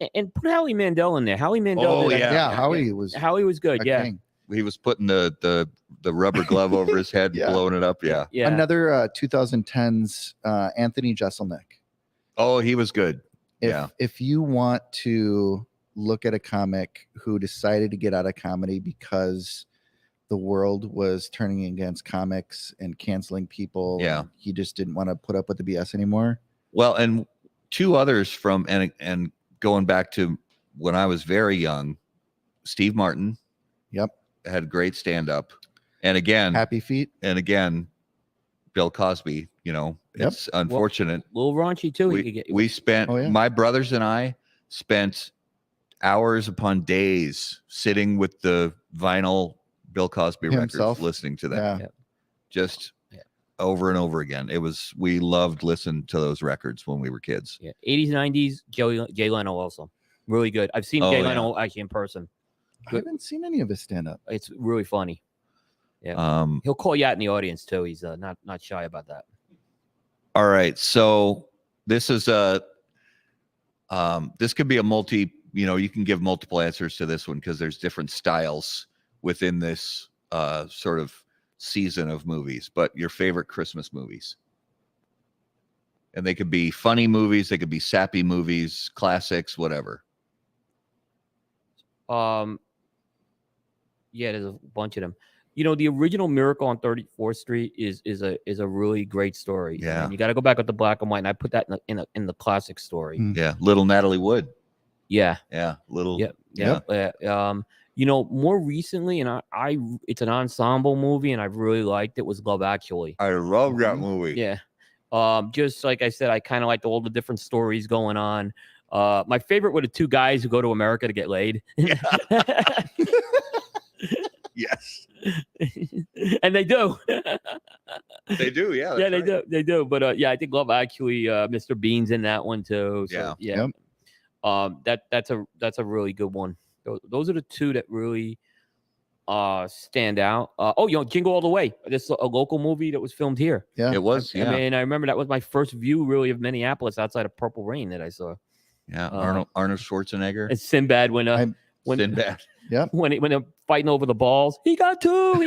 Yeah. And put Howie Mandel in there. Howie Mandel. Oh, did that. yeah. Howie was. Howie was good. a Yeah. king. He was putting the rubber glove over his head, Yeah. and blowing it up. Yeah. Yeah. Another 2010s Anthony Jeselnik. Oh, he was good. If you want to look at a comic who decided to get out of comedy because the world was turning against comics and canceling people, Yeah. he just didn't want to put up with the BS anymore. Well, and 2 others from and going back to when I was very young, Steve Martin. Yep. Had great stand up. And again, Happy Feet. Bill Cosby, it's unfortunate. A little raunchy too. We spent, Oh, yeah. my brothers and I spent hours upon days sitting with the vinyl Bill Cosby Himself. records, listening to them. Yeah. Just over and over again. We loved listening to those records when we were kids. Yeah. 80s, 90s. Jay Leno also. Really good. I've seen Jay Leno actually in person. I haven't seen any of his stand up. It's really funny. Yeah. He'll call you out in the audience too. He's not shy about that. All right. So this is this could be a you can give multiple answers to this one because there's different styles within this sort of season of movies, but your favorite Christmas movies. And they could be funny movies, they could be sappy movies, classics, whatever. Yeah, there's a bunch of them. the original Miracle on 34th Street is a really great story. Yeah. And you got to go back with the black and white, and I put that in the classic story. Yeah, little Natalie Wood. Yeah. Little. More recently, and it's an ensemble movie, and I've really liked it. Was Love Actually. I love that movie. Yeah. Just like I said, I kind of liked all the different stories going on. My favorite were the two guys who go to America to get laid. Yes. And they do. They do, yeah. Yeah, they do. But I think Love Actually, Mr. Bean's in that one too. So, Yeah. That's a really good one. Those are the two that really stand out. Jingle All the Way. This is a local movie that was filmed here. Yeah, it was. I mean, I remember that was my first view really of Minneapolis outside of Purple Rain that I saw. Yeah, Arnold Schwarzenegger. It's Sinbad when Sinbad. Yeah. When they're fighting over the balls. He got two.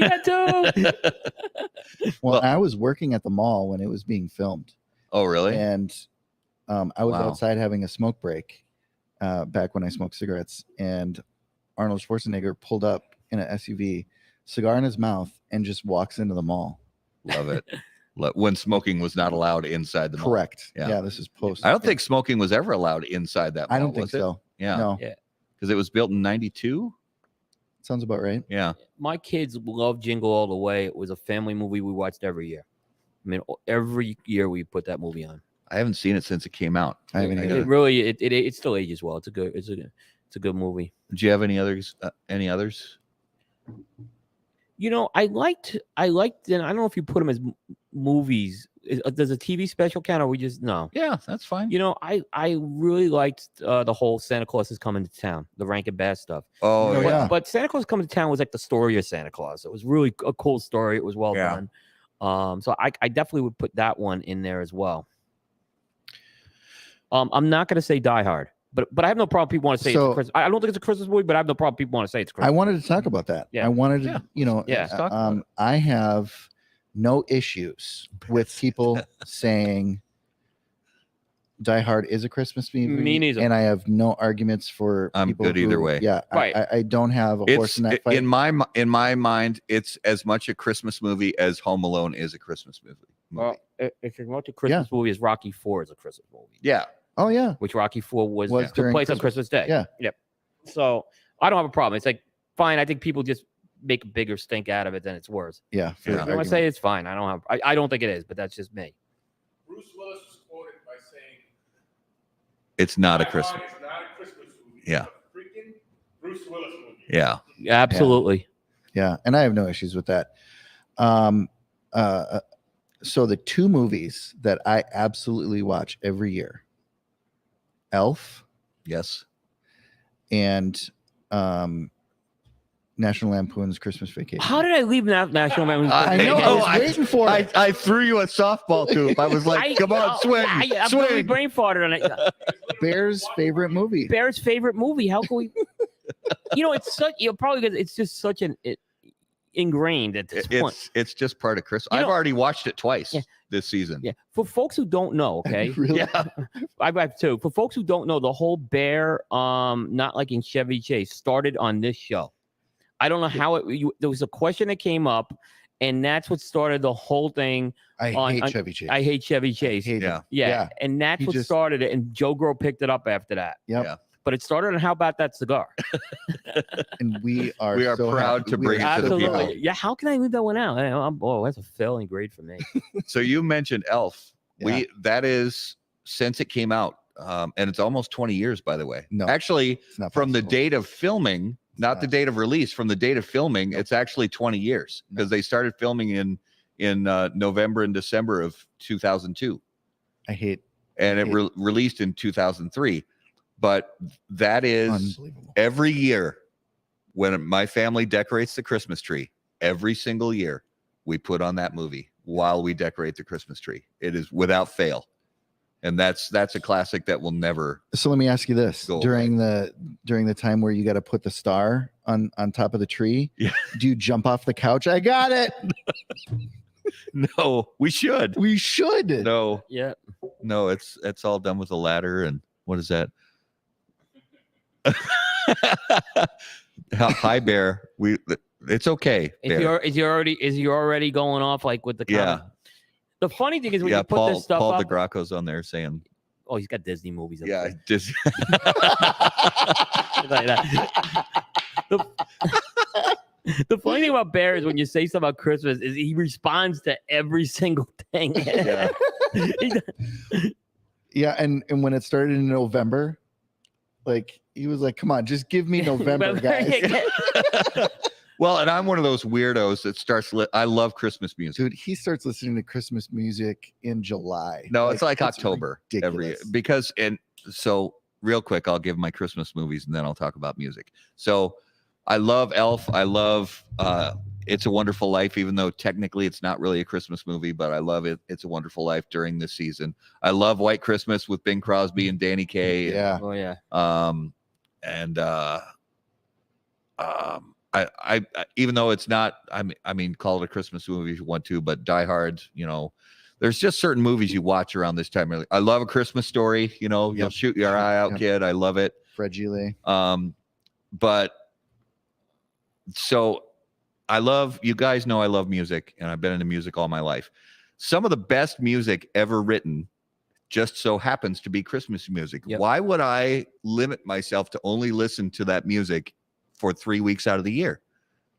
Well, I was working at the mall when it was being filmed. Oh, really? And I was outside having a smoke break back when I smoked cigarettes, and Arnold Schwarzenegger pulled up in an SUV, cigar in his mouth, and just walks into the mall. Love it. When smoking was not allowed inside the mall. Correct. Yeah. Yeah, this is post. I don't think smoking was ever allowed inside that mall. I don't think was it? so. Yeah. No. Yeah. Because it was built in 92. Sounds about right. Yeah. My kids love Jingle All the Way. It was a family movie we watched every year. I mean, every year we put that movie on. I haven't seen it since it came out. I haven't either. It really it still ages well. It's a good movie. Do you have any others? I liked, and I don't know if you put them as movies. Does a TV special count, or we just no? Yeah, that's fine. I really liked the whole Santa Claus is coming to town, the Rankin Bass stuff. Oh, yeah. But Santa Claus coming to town was like the story of Santa Claus. It was really a cool story. It was well done. So I definitely would put that one in there as well. I'm not going to say Die Hard, but I have no problem. People want to say it's a Christmas. I don't think it's a Christmas movie, but I have no problem. People want to say it's Christmas. I wanted to talk about that. Yeah. I wanted to, I have no issues with people saying Die Hard is a Christmas movie. Me neither. And I have no arguments for I'm people good either way. Yeah. Right. I don't have a horse in that fight. In my mind, it's as much a Christmas movie as Home Alone is a Christmas movie. Well, if you're watching a Christmas movie, is Rocky 4 is a Christmas movie. Yeah. Oh, yeah. Which Rocky 4 was took during place on Christmas Day. Yeah. Yep. So I don't have a problem. It's like, fine. I think people just make a bigger stink out of it than it's worth. Yeah. I want to say it's fine. I don't think it is, but that's just me. Bruce Willis was quoted by saying, it's not a Christmas. It's not a Christmas movie. Yeah. It's a freaking Bruce Willis movie. Yeah. Absolutely. Yeah. And I have no issues with that. So the two movies that I absolutely watch every year, Elf. Yes. And National Lampoon's Christmas Vacation. How did I leave National Lampoon's? I know. I was waiting for it. I threw you a softball tube. I was like, come on, swing. I swing. really brain farted on it. Bear's favorite movie. Bear's favorite movie. How can we? It's such. Probably because it's just such an ingrained at this point. It's just part of Christmas. I've already watched it twice this season. Yeah. For folks who don't know, okay. Really? Yeah. I have too. For folks who don't know, the whole Bear not liking Chevy Chase started on this show. I don't know how there was a question that came up, and that's what started the whole thing. I hate Chevy Chase. I hate Chevy Chase. Yeah. And that's what started it. And Joe Grow picked it up after that. Yep. Yeah. But it started on How About That Cigar? And we are so proud to bring it to the people. Yeah, how can I leave that one out? That's a failing grade for me. So you mentioned Elf. Yeah. That is since it came out, and it's almost 20 years, by the way. No, actually, it's not from the possible. date of filming, not the date of release. From the date of filming, it's actually 20 years because they started filming in November and December of 2002. I hate. And it released in 2003. But that is every year when my family decorates the Christmas tree, every single year we put on that movie while we decorate the Christmas tree. It is without fail. And that's a classic that will never. So let me ask you this: go during the time where you got to put the star on top of the tree, do you jump off the couch? I got it. No, we should. We should. No. Yeah. No, it's all done with a ladder. And what is that? Hi Bear. It's okay. Is he already going off like with the comment? The funny thing is when you put this stuff Paul up. DeGracco's on there saying, "Oh, he's got Disney movies." Up yeah, there. Disney. Like that. The funny thing about Bear is when you say something about Christmas, is he responds to every single thing. Yeah. Yeah, and when it started in November, like he was like, "Come on, just give me November, guys." Well, and I'm one of those weirdos that starts. I love Christmas music, Dude, he starts listening to Christmas music in July. No, it's like October ridiculous. So real quick, I'll give my Christmas movies and then I'll talk about music. So I love Elf. I love It's a Wonderful Life, even though technically it's not really a Christmas movie, but I love it. It's a Wonderful Life during this season. I love White Christmas with Bing Crosby and Danny Kaye. Yeah. Oh yeah. I even though it's not, I mean, call it a Christmas movie if you want to, but Die Hard, there's just certain movies you watch around this time. I love A Christmas Story. You'll shoot your eye out, kid. I love it. Fred Gile. But so I love, you guys know I love music, and I've been into music all my life. Some of the best music ever written just so happens to be Christmas music. Yep. Why would I limit myself to only listen to that music for 3 weeks out of the year?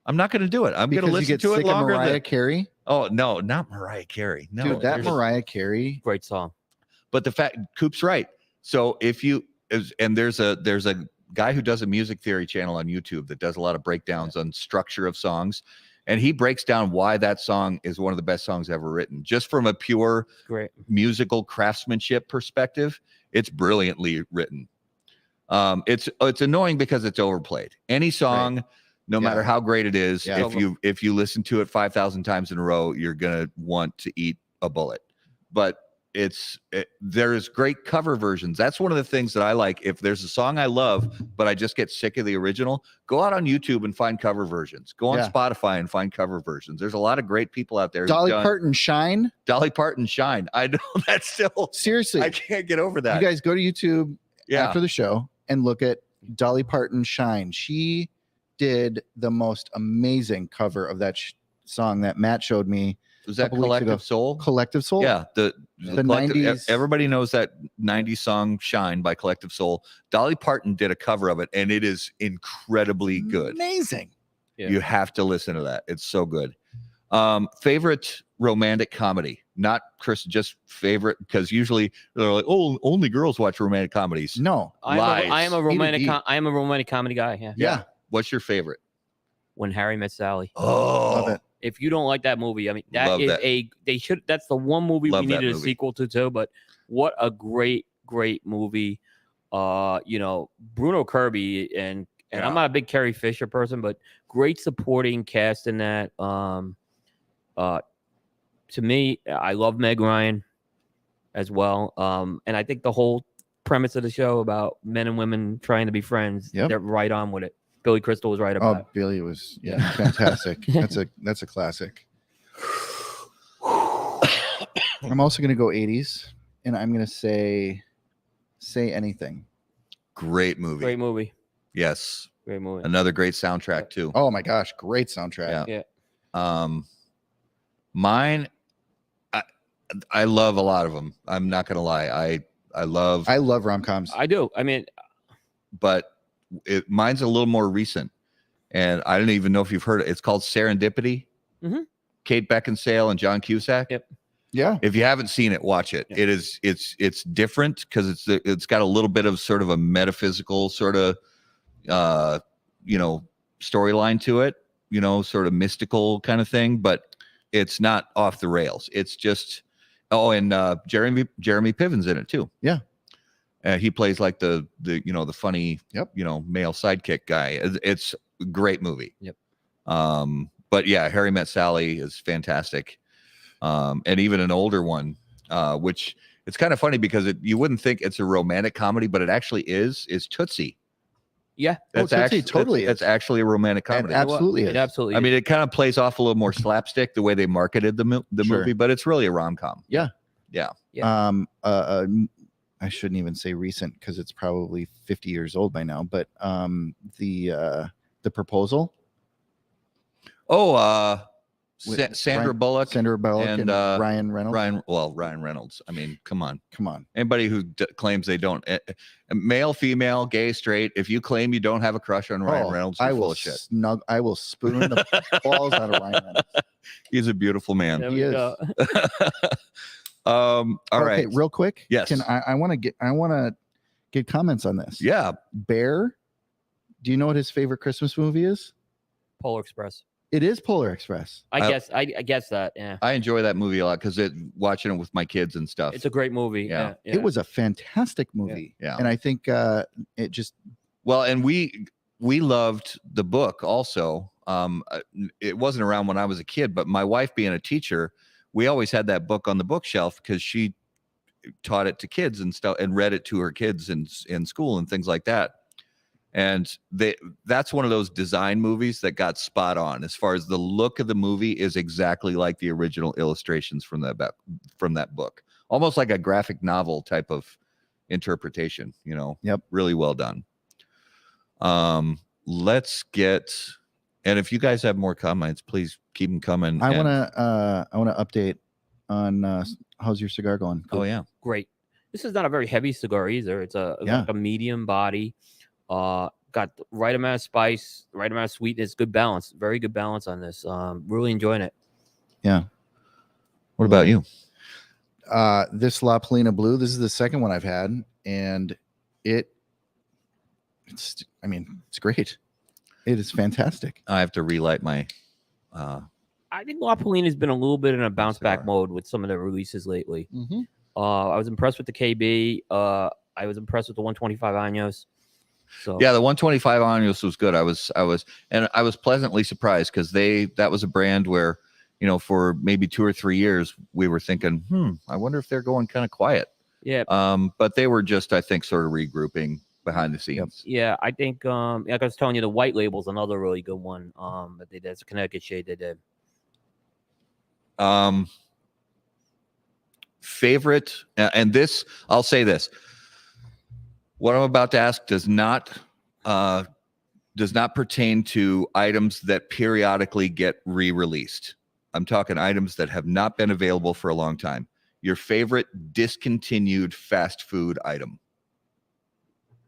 I'm not going to do it. I'm going to listen to it longer. Mariah Carey? Oh, no, not Mariah Carey. No, dude, that Mariah Carey. Great song. But the fact, Coop's right. So there's a guy who does a music theory channel on YouTube that does a lot of breakdowns on structure of songs. And he breaks down why that song is one of the best songs ever written. Just from a pure musical craftsmanship perspective, it's brilliantly written. It's annoying because it's overplayed. Any song, no matter how great it is, if you listen to it 5,000 times in a row, you're gonna want to eat a bullet. But there's great cover versions. That's one of the things that I like. If there's a song I love, but I just get sick of the original, go out on YouTube and find cover versions. Go on Spotify and find cover versions. There's a lot of great people out there. Dolly Parton, Shine. Dolly Parton, Shine. I know that's still seriously. I can't get over that. You guys go to YouTube after the show and look at Dolly Parton, Shine. She did the most amazing cover of that song that Matt showed me. Was that Collective Soul? Collective Soul? Yeah. The 90s. Everybody knows that 90s song Shine by Collective Soul. Dolly Parton did a cover of it, and it is incredibly good. Amazing. Yeah. You have to listen to that. It's so good. Favorite romantic comedy? Not Chris, just favorite, because usually they're like, oh, only girls watch romantic comedies. No. I am a romantic comedy guy. Yeah. What's your favorite? When Harry Met Sally. Oh, love it. If you don't like that movie, I mean, that's the one movie we needed a sequel to too. But what a great movie. Bruno Kirby and I'm not a big Carrie Fisher person, but great supporting cast in that. To me, I love Meg Ryan as well. And I think the whole premise of the show about men and women trying to be friends, they're right on with it. Billy Crystal was right about it. Billy was fantastic. That's a classic. I'm also gonna go 80s, and I'm gonna say Anything. Great movie. Yes. Great movie. Another great soundtrack too. Oh my gosh, great soundtrack. Yeah. Mine, I love a lot of them. I'm not gonna lie. I love rom-coms. I do. I mean, but mine's a little more recent, and I don't even know if you've heard it. It's called Serendipity. Mm-hmm. Kate Beckinsale and John Cusack. Yep. Yeah. If you haven't seen it, watch it. Yeah. It's different because it's got a little bit of sort of a metaphysical sort of storyline to it, sort of mystical kind of thing, but it's not off the rails. It's just and Jeremy Piven's in it too. Yeah. He plays like the funny, male sidekick guy. It's a great movie. Yep. But yeah, Harry Met Sally is fantastic. And even an older one, which it's kind of funny because you wouldn't think it's a romantic comedy, but it actually is Tootsie. Yeah. That's Tootsie actually totally that's actually a romantic comedy. It absolutely is. It absolutely I mean, it kind of plays off a little more slapstick the way they marketed the movie, but it's really a rom-com. Yeah. Yeah. I shouldn't even say recent because it's probably 50 years old by now, but the Proposal. Oh, With Sandra Bullock. Sandra Bullock and Ryan Reynolds. Ryan Reynolds. I mean, come on. Anybody who claims they don't, male, female, gay, straight, if you claim you don't have a crush on Ryan Reynolds, you're full of shit. I will spoon the balls out of Ryan Reynolds. He's a beautiful man. There He we is. go. All right. Real quick. Yes. I want to get comments on this. Yeah. Bear. Do you know what his favorite Christmas movie is? Polar Express. It is Polar Express. I guess that. Yeah. I enjoy that movie a lot because watching it with my kids and stuff. It's a great movie. Yeah. Yeah. It was a fantastic movie. Yeah. And I think it just. Well, and we loved the book also. It wasn't around when I was a kid, but my wife being a teacher, we always had that book on the bookshelf because she taught it to kids and stuff and read it to her kids in school and things like that. And that's one of those design movies that got spot on as far as the look of the movie is exactly like the original illustrations from that book. Almost like a graphic novel type of interpretation, Yep. Really well done. Let's get, and if you guys have more comments, please keep them coming. I want to update on how's your cigar going? Oh yeah. Great. This is not a very heavy cigar either. It's like a medium body. Got the right amount of spice, right amount of sweetness, good balance, very good balance on this. Really enjoying it. Yeah. What about you? This La Polina Blue, this is the second one I've had, and it's great. It is fantastic. I have to relight my. I think La Polina has been a little bit in a bounce back Cigar. mode with some of the releases lately. Mm-hmm. I was impressed with the KB. I was impressed with the 125 Años. So Yeah, the 125 Años was good. I was pleasantly surprised because that was a brand where, for maybe 2 or 3 years we were thinking, I wonder if they're going kind of quiet. yeah, But they were just, I think, sort of regrouping behind the scenes. yeah. I think like I was telling you, the white label's another really good one. That they did. It's a Connecticut shade they did. Favorite, and this, I'll say this. What I'm about to ask does not pertain to items that periodically get re-released. I'm talking items that have not been available for a long time. Your favorite discontinued fast food item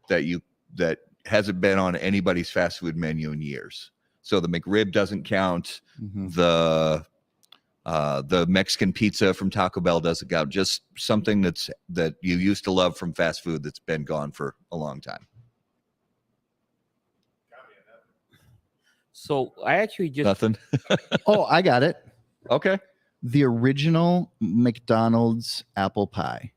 that hasn't been on anybody's fast food menu in years. So the McRib doesn't count. Mm-hmm. The Mexican pizza from Taco Bell doesn't count. Just something that you used to love from fast food that's been gone for a long time. So I actually just Nothing. Oh, I got it. Okay. The original McDonald's apple pie.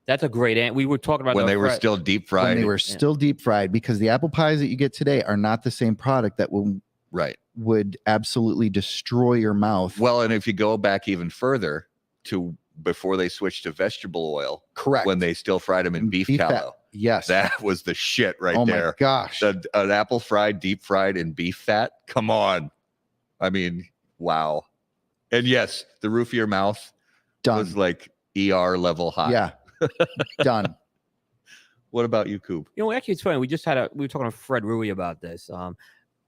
That's a great. We were talking about When the they were fre- still deep fried. When they were still deep fried, because the apple pies that you get today are not the same product that would absolutely destroy your mouth. Well, and if you go back even further to before they switched to vegetable oil, Correct. when they still fried them in beef fat. tallow. Yes. That was the shit right oh there. my gosh. An apple deep fried in beef fat. Come on. I mean, wow. And yes, the roof of your mouth Done. was like ER level hot. Yeah. Done. What about you, Coop? Actually, it's funny. We were talking to Fred Rui about this. I'm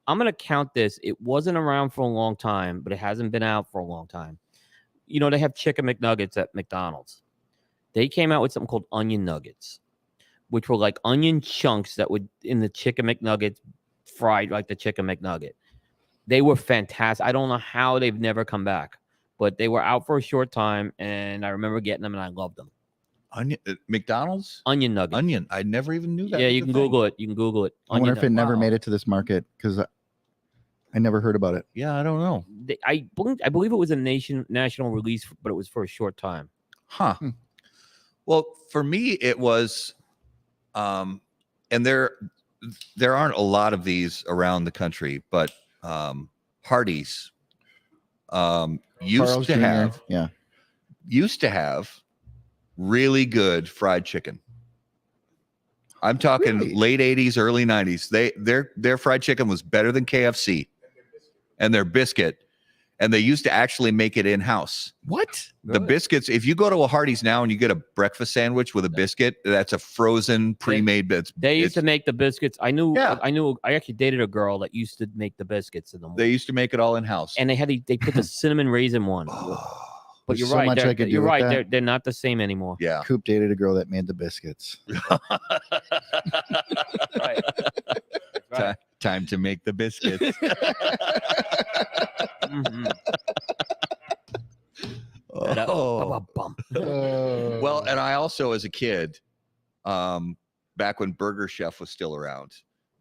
going to count this. It wasn't around for a long time, but it hasn't been out for a long time. They have chicken McNuggets at McDonald's. They came out with something called onion nuggets, which were like onion chunks that would in the chicken McNuggets fried like the chicken McNugget. They were fantastic. I don't know how they've never come back, but they were out for a short time, and I remember getting them, and I loved them. Onion McDonald's Onion nuggets. onion. I never even knew that. Yeah, was you a can thing. Google it. You can Google it. I wonder if it never Wow. made it to this market because I never heard about it. Yeah, I don't know. I believe it was a national release, but it was for a short time. Huh. Well, for me, it was, and there aren't a lot of these around the country, but Hardee's used Carl's to Jr. have really good fried chicken. I'm talking Really? late 80s, early 90s. Their fried chicken was better than KFC, and their biscuit. And they used to actually make it in-house. What? The biscuits, if you go to a Hardee's now and you get a breakfast sandwich with a biscuit, that's a frozen, pre-made bits. They used to make the biscuits. I Yeah. I actually dated a girl that used to make the biscuits in the morning. They used to make it all in-house. And they put the cinnamon raisin one. But There's you're so right. much I could do You're with right. that. They're not the same anymore. Yeah. Coop dated a girl that made the biscuits. Right. Right. Time to make the biscuits. Mhm. Oh. Bum. Well, and I also, as a kid, back when Burger Chef was still around,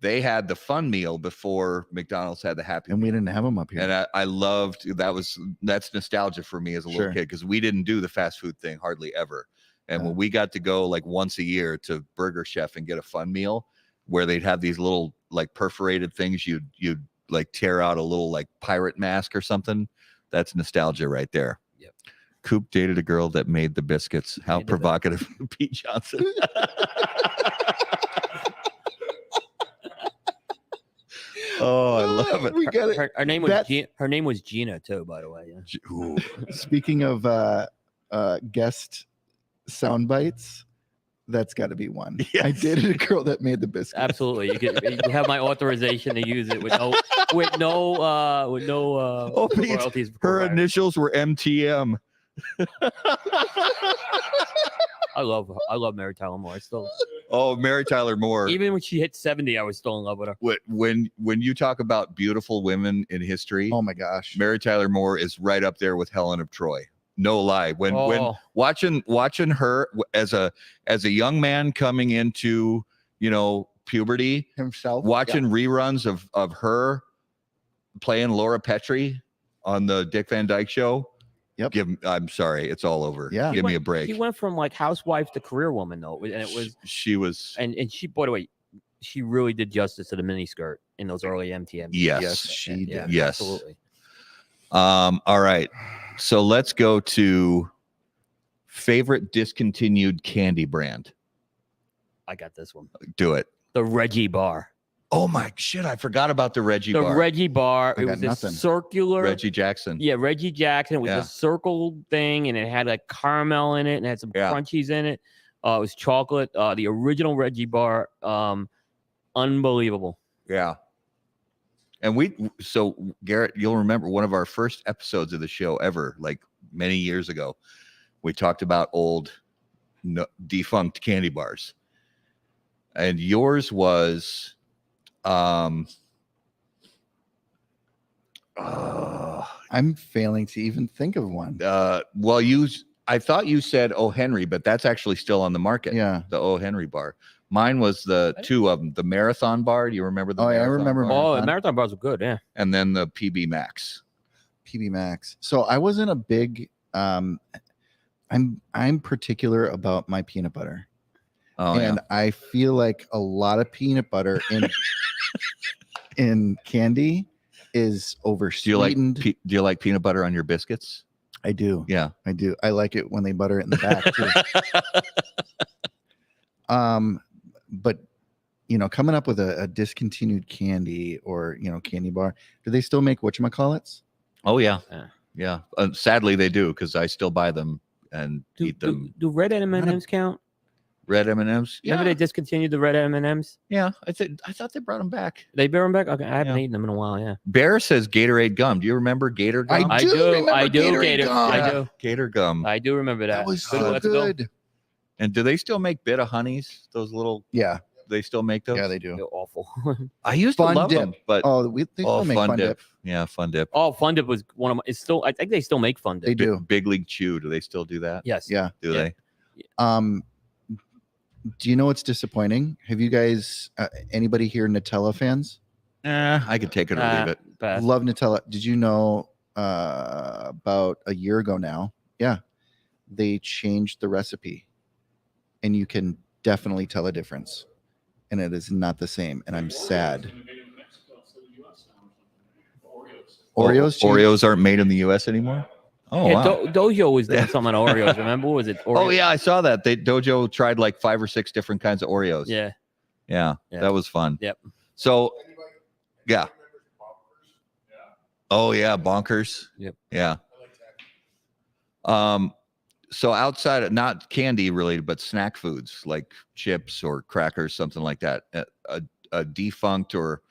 they had the fun meal before McDonald's had the Happy And we Meal. didn't have them up here. And I loved that's nostalgia for me as a little Sure. kid because we didn't do the fast food thing hardly ever. And when we got to go like once a year to Burger Chef and get a fun meal where they'd have these little like perforated things you'd like tear out a little like pirate mask or something. That's nostalgia right there. Yep. Coop dated a girl that made the biscuits. How provocative, Pete Johnson. Oh, I love it. We got it. Her name was That's- her name was Gina too, by the way. Yeah. Ooh. Speaking of guest sound bites, that's got to be one. I Yes. dated a girl that made the biscuits. Absolutely, you have my authorization to use it with no Pete, royalties. her required. initials were MTM. I love Mary Tyler Moore. I still, Oh, Mary Tyler Moore. even when she hit 70, I was still in love with her. When you talk about beautiful women in history, Oh my gosh. Mary Tyler Moore is right up there with Helen of Troy. No lie. When watching her as a young man coming into, puberty, Himself. watching reruns of her playing Laura Petrie on the Dick Van Dyke Show. Yep. I'm sorry, it's all over. Yeah. Give me a break. She went from like housewife to career woman though, and it was She was. and she, by the way, she really did justice to the miniskirt in those early MTM. Yes, she did. Yes. absolutely. All right. So let's go to favorite discontinued candy brand. I got this one. Do it. The Reggie Bar. Oh my shit! I forgot about the Reggie The bar. Reggie Bar. I It got was this nothing. circular. Reggie Jackson. Yeah, Reggie Jackson. It was Yeah. a circle thing, and it had like caramel in it, and it had some Yeah. crunchies in it. It was chocolate. The original Reggie Bar. Unbelievable. Yeah. And so Garrett, you'll remember one of our first episodes of the show ever, like many years ago. We talked about old defunct candy bars. And yours was I'm failing to even think of one. I thought you said O. Henry, but that's actually still on the market. Yeah. The O. Henry bar. Mine was the two of them, the Marathon bar. Do you remember the Oh, yeah, I Marathon remember bar? Oh, Marathon. Marathon bars were good. Yeah. And then the PB Max. PB Max. So I wasn't a big I'm particular about my peanut butter. Oh, and I feel like a lot of peanut butter in candy is Do you like oversweetened. do you like peanut butter on your biscuits? I do. Yeah. I do. I like it when they butter it in the back too. But coming up with a discontinued candy or candy bar, do they still make whatchamacallits? Oh yeah. Yeah. Yeah. Sadly they do because I still buy them and eat them. Do red M&Ms count? Red M&Ms. Remember they discontinued the red M&Ms? Yeah. I thought they brought them back. They brought them back? Okay, I haven't Yeah. eaten them in a while, yeah. Bear says Gatorade gum. Do you remember Gator gum? I do remember I do, Gatorade Gator. gum. I do. Gator gum. I do remember that. That was Good, so let's go. good. And do they still make Bit of Honeys? Those little. Yeah. They still make those. Yeah, they do. They're awful. I used Fun to love Dip. them, but Oh, they still make Fun Dip. Yeah, Fun Dip. Oh, Fun Dip was one of my. It's still. I think they still make Fun Dip. They do. Big League Chew. Do they still do that? Yes. Yeah. Do Yeah. they? Do you know what's disappointing? Have you guys anybody here Nutella fans? I could take it or leave it. Pass. Love Nutella. Did you know about a year ago now? Yeah. They changed the recipe and you can definitely tell a difference. And it is not the same. And I'm sad. Oreos? changed- Oreos aren't made in the U.S. anymore. Oh, Yeah, wow. Dojo was doing something on Oreos. Remember? Was it? Oreo? Oh yeah, I saw that. Dojo tried like 5 or 6 different kinds of Oreos. Yeah. Yeah, Yeah. that was fun. Yep. So, yeah. Oh yeah, bonkers. Yep. Yeah. I like that. So outside of not candy related, but snack foods like chips or crackers, something like that, a defunct or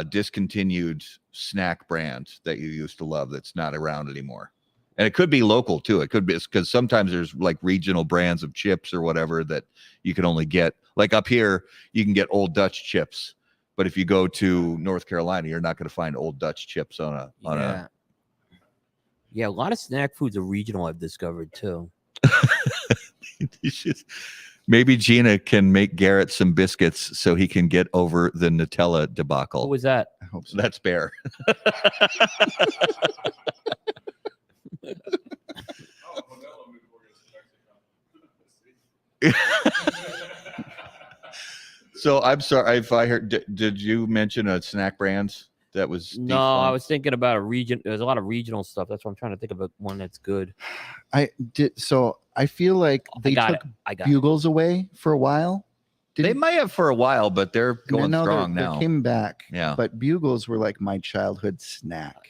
discontinued snack brand that you used to love that's not around anymore. And it could be local too. It could be because sometimes there's like regional brands of chips or whatever that you can only get. Like up here, you can get Old Dutch chips, but if you go to North Carolina, you're not going to find Old Dutch chips on a. Yeah, a lot of snack foods are regional. I've discovered too. Maybe Gina can make Garrett some biscuits so he can get over the Nutella debacle. What was that? I hope so. That's Bear. Oh, vanilla before you So I'm sorry if I heard. Did you mention a snack brand that was? No, I defunct? was thinking about a region. There's a lot of regional stuff. That's why I'm trying to think of one that's good. I did. So I feel like they took I got Bugles away for a while. They might have for a while, but they're going strong now. They came back. Yeah. But Bugles were like my childhood snack.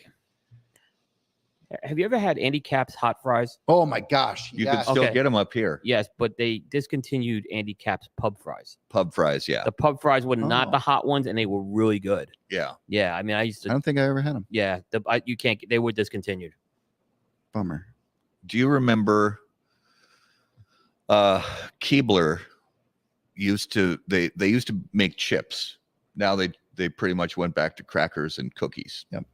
Have you ever had Andy Cap's hot fries? Oh my gosh. You can still get them up here. Yes, but they discontinued Andy Cap's pub fries. Pub fries, yeah. The pub fries were not Oh. the hot ones, and they were really good. Yeah. Yeah, I mean, I used I to. don't think I ever had them. Yeah, you can't. They were discontinued. Bummer. Do you remember Keebler used to they used to make chips. Now they pretty much went back to crackers and cookies. Yep.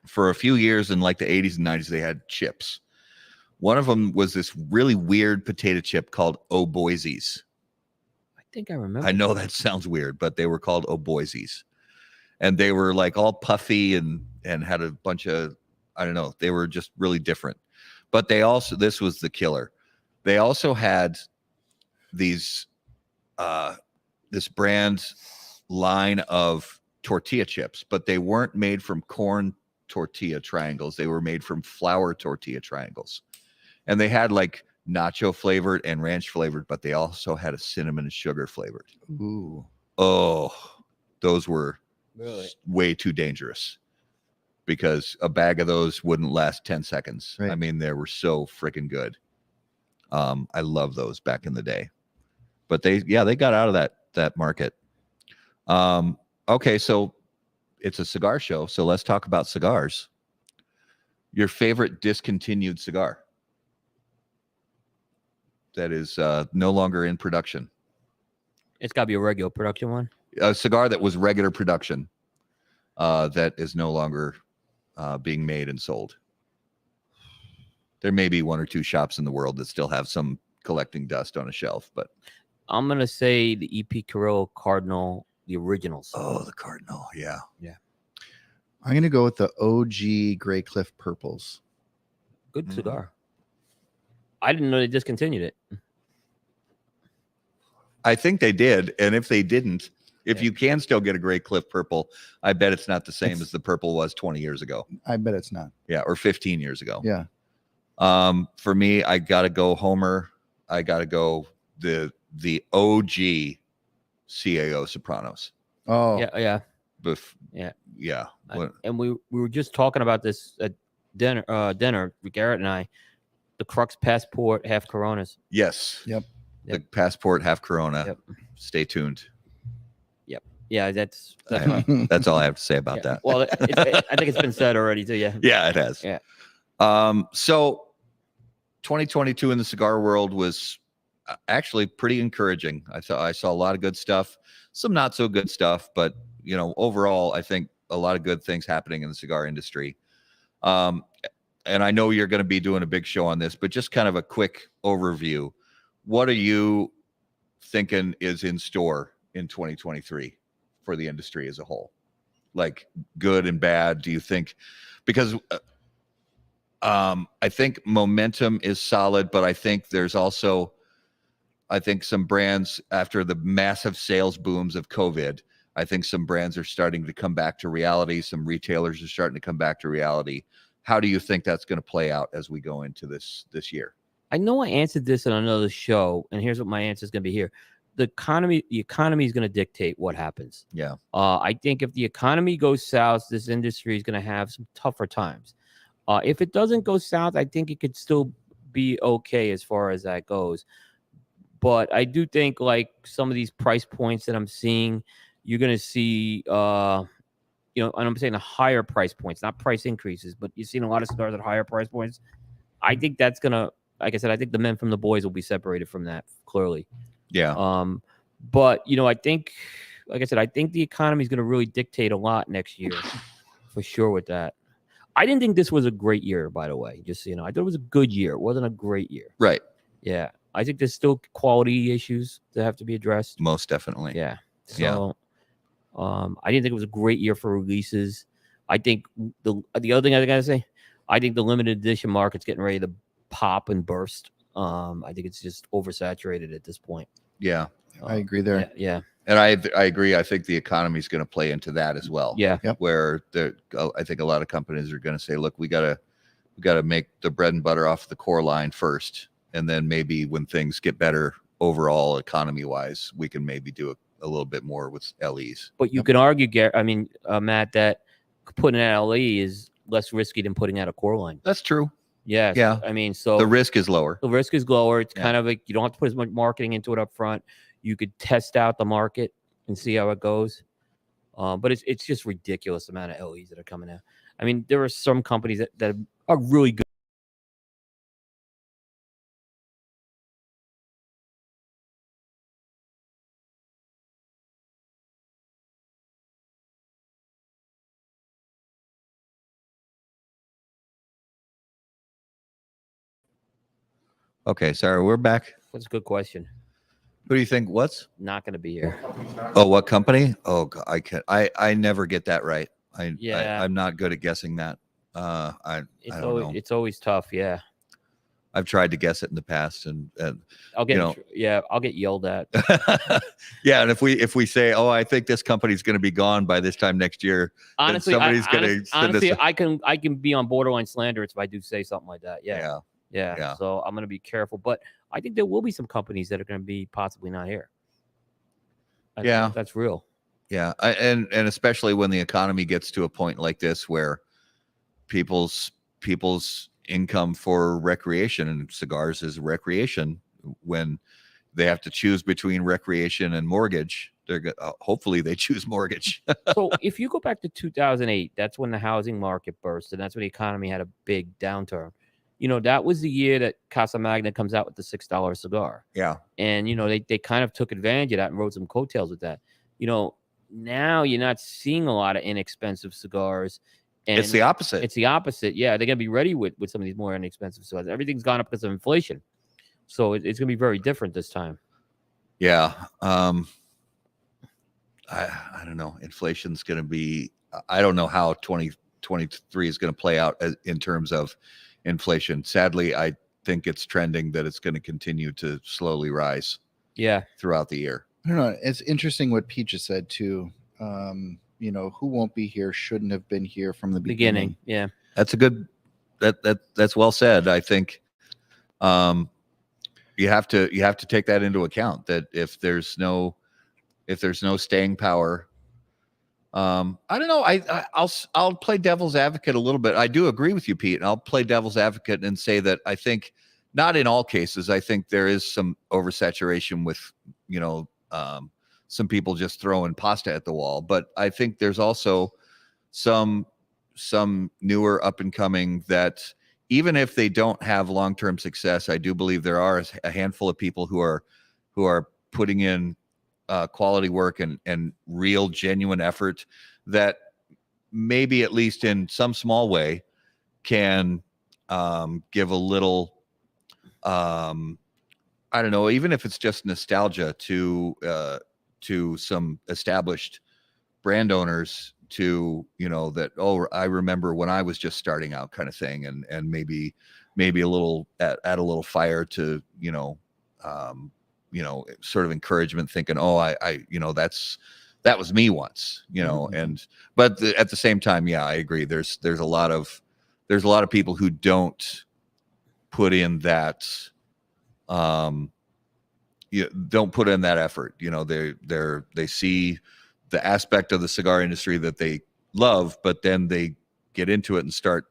For a few years in like the 80s and 90s, they had chips. One of them was this really weird potato chip called Oh Boise's. I think I remember. I know that sounds weird, but they were called Oh Boise's. And they were like all puffy and had a bunch of, I don't know, they were just really different. But they also, this was the killer. They also had these, this brand line of tortilla chips, but they weren't made from corn tortilla triangles. They were made from flour tortilla triangles. And they had like nacho flavored and ranch flavored, but they also had a cinnamon and sugar flavored. Ooh. Oh, those were Really? way too dangerous because a bag of those wouldn't last 10 seconds. Right. I mean, they were so freaking good. I love those back in the day, but they got out of that market. Okay. So it's a cigar show. So let's talk about cigars. Your favorite discontinued cigar that is no longer in production. It's got to be a regular production one. A cigar that was regular production that is no longer being made and sold. There may be one or two shops in the world that still have some collecting dust on a shelf, but I'm gonna say the EP Carrillo Cardinal, the originals. oh, the Cardinal, yeah. I'm going to go with the OG Grey Cliff Purples. Good cigar. I didn't know they discontinued it. I think they did, and if they didn't, if you can still get a Grey Cliff Purple, I bet it's not the same as the purple was 20 years ago. I bet it's not. Yeah, or 15 years ago. Yeah. For me, I gotta go Homer. I gotta go the OG CAO Sopranos. Oh, Yeah. Yeah. And we were just talking about this at dinner, Garrett and I. The Crux Passport half Coronas. Yes. Yep. The Passport half Corona. Yep. Stay tuned. Yeah, that's That's all I have to say about yeah. that. Well, I think it's been said already too. Yeah. Yeah, it has. Yeah. So 2022 in the cigar world was actually pretty encouraging. I saw a lot of good stuff, some not so good stuff, but overall, I think a lot of good things happening in the cigar industry. And I know you're going to be doing a big show on this, but just kind of a quick overview. What are you thinking is in store in 2023 for the industry as a whole? Like good and bad, do you think? Because I think momentum is solid, but I think there's also, some brands after the massive sales booms of COVID, I think some brands are starting to come back to reality. Some retailers are starting to come back to reality. How do you think that's going to play out as we go into this year? I know I answered this in another show, and here's what my answer is going to be here. the economy is going to dictate what happens. Yeah. I think if the economy goes south, this industry is going to have some tougher times. If it doesn't go south, I think it could still be okay as far as that goes. But I do think like some of these price points that I'm seeing, you're going to see, and I'm saying the higher price points, not price increases, but you're seeing a lot of cigars at higher price points. I think that's going to, like I said, I think the men from the boys will be separated from that clearly. Yeah. But I think, like I said, I think the economy is going to really dictate a lot next year for sure with that. I didn't think this was a great year, by the way. Just so you know, I thought it was a good year. It wasn't a great year. Right. Yeah. I think there's still quality issues that have to be addressed. Most definitely. Yeah. So, I didn't think it was a great year for releases. I think the other thing I gotta say, I think the limited edition market's getting ready to pop and burst. I think it's just oversaturated at this point. Yeah. I agree there. Yeah. And I agree. I think the economy is going to play into that as well. Yeah. Yep. Where I think a lot of companies are going to say, look, we got to make the bread and butter off the core line first. And then maybe when things get better overall economy wise, we can maybe do a little bit more with LEs. But you can argue, Matt, that putting an LE is less risky than putting out a core line. That's true. Yeah. Yeah. I mean, so the risk is lower. The risk is lower. It's Yeah. kind of like you don't have to put as much marketing into it up front. You could test out the market and see how it goes. But it's just ridiculous amount of LEs that are coming out. I mean, there are some companies that are really good. Okay, sorry, we're back. That's a good question. Who do you think? What's Not going to be here. Oh, what company? Oh, God, I never get that right. I'm not good at guessing that. I don't know. It's always tough. Yeah. I've tried to guess it in the past, and I'll get I'll get yelled at. yeah. And if we say, oh, I think this company's going to be gone by this time next year, honestly, somebody's going to honestly, I can be on borderline slanderous if I do say something like that. Yeah. Yeah. So I'm going to be careful, but I think there will be some companies that are going to be possibly not here. That's real. Yeah, and especially when the economy gets to a point like this where people's income for recreation, and cigars is recreation, when they have to choose between recreation and mortgage, hopefully they choose mortgage. So if you go back to 2008, that's when the housing market burst, and that's when the economy had a big downturn. That was the year that Casa Magna comes out with the $6 cigar. Yeah. And, they kind of took advantage of that and rode some coattails with that. Now you're not seeing a lot of inexpensive cigars. And it's the opposite. It's the opposite. Yeah. They're going to be ready with some of these more inexpensive cigars. Everything's gone up because of inflation. So it's going to be very different this time. Yeah. I don't know. Inflation's going to be, I don't know how 2023 is going to play out in terms of inflation. Sadly, I think it's trending that it's going to continue to slowly rise. Yeah. Throughout the year. I don't know. It's interesting what Pete just said too. Who won't be here shouldn't have been here from the beginning. Yeah. That's a good, that's well said. I think you have to take that into account, that if there's no staying power, I don't know. I'll play devil's advocate a little bit. I do agree with you, Pete, and I'll play devil's advocate and say that I think, not in all cases, I think there is some oversaturation with, some people just throwing pasta at the wall. But I think there's also some newer up and coming that, even if they don't have long-term success, I do believe there are a handful of people who are putting in quality work and real genuine effort that maybe, at least in some small way, can give a little, I don't know, even if it's just nostalgia to some established brand owners, to, that, oh, I remember when I was just starting out, kind of thing, and maybe a little add a little fire to, sort of encouragement, thinking, oh, I that was me once, but at the same time, yeah, I agree. There's a lot of people who don't put in that, don't put in that effort. They see the aspect of the cigar industry that they love, but then they get into it and start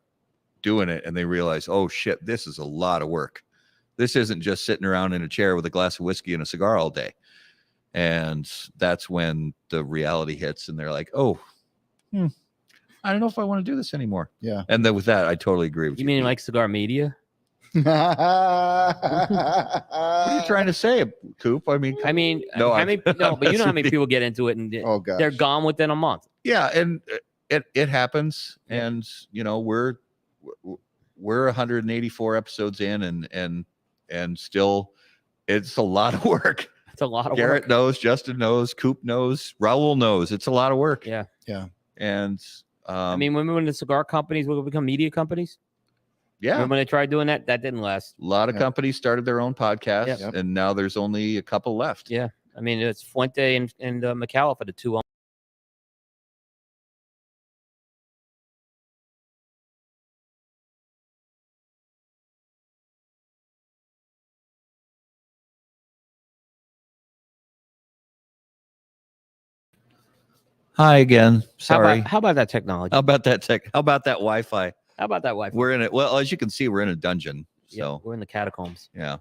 doing it, and they realize, oh shit, this is a lot of work. This isn't just sitting around in a chair with a glass of whiskey and a cigar all day. And that's when the reality hits, and they're like, oh, I don't know if I want to do this anymore. Yeah. And then with that, I totally agree with you. You mean like cigar media? What are you trying to say, Coop? I mean, no, but you know how many people get into it and Oh, gosh. they're gone within a month. yeah, and it happens. And we're 184 episodes in, and still, it's a lot of work. It's a lot of Garrett work. knows, Justin knows, Coop knows, Raul knows. It's a lot of work. Yeah. And when the cigar companies will become media companies. yeah, Remember when they tried doing that? That didn't last. a lot of companies started their own podcasts, Yep. and now there's only a couple left. Yeah. It's Fuente and McAuliffe are the two. Hi again. Sorry. How about that technology? How about that tech? How about that Wi-Fi? How about that Wi-Fi? We're in it. Well, as you can see, we're in a dungeon. Yeah, So we're in the catacombs. yeah.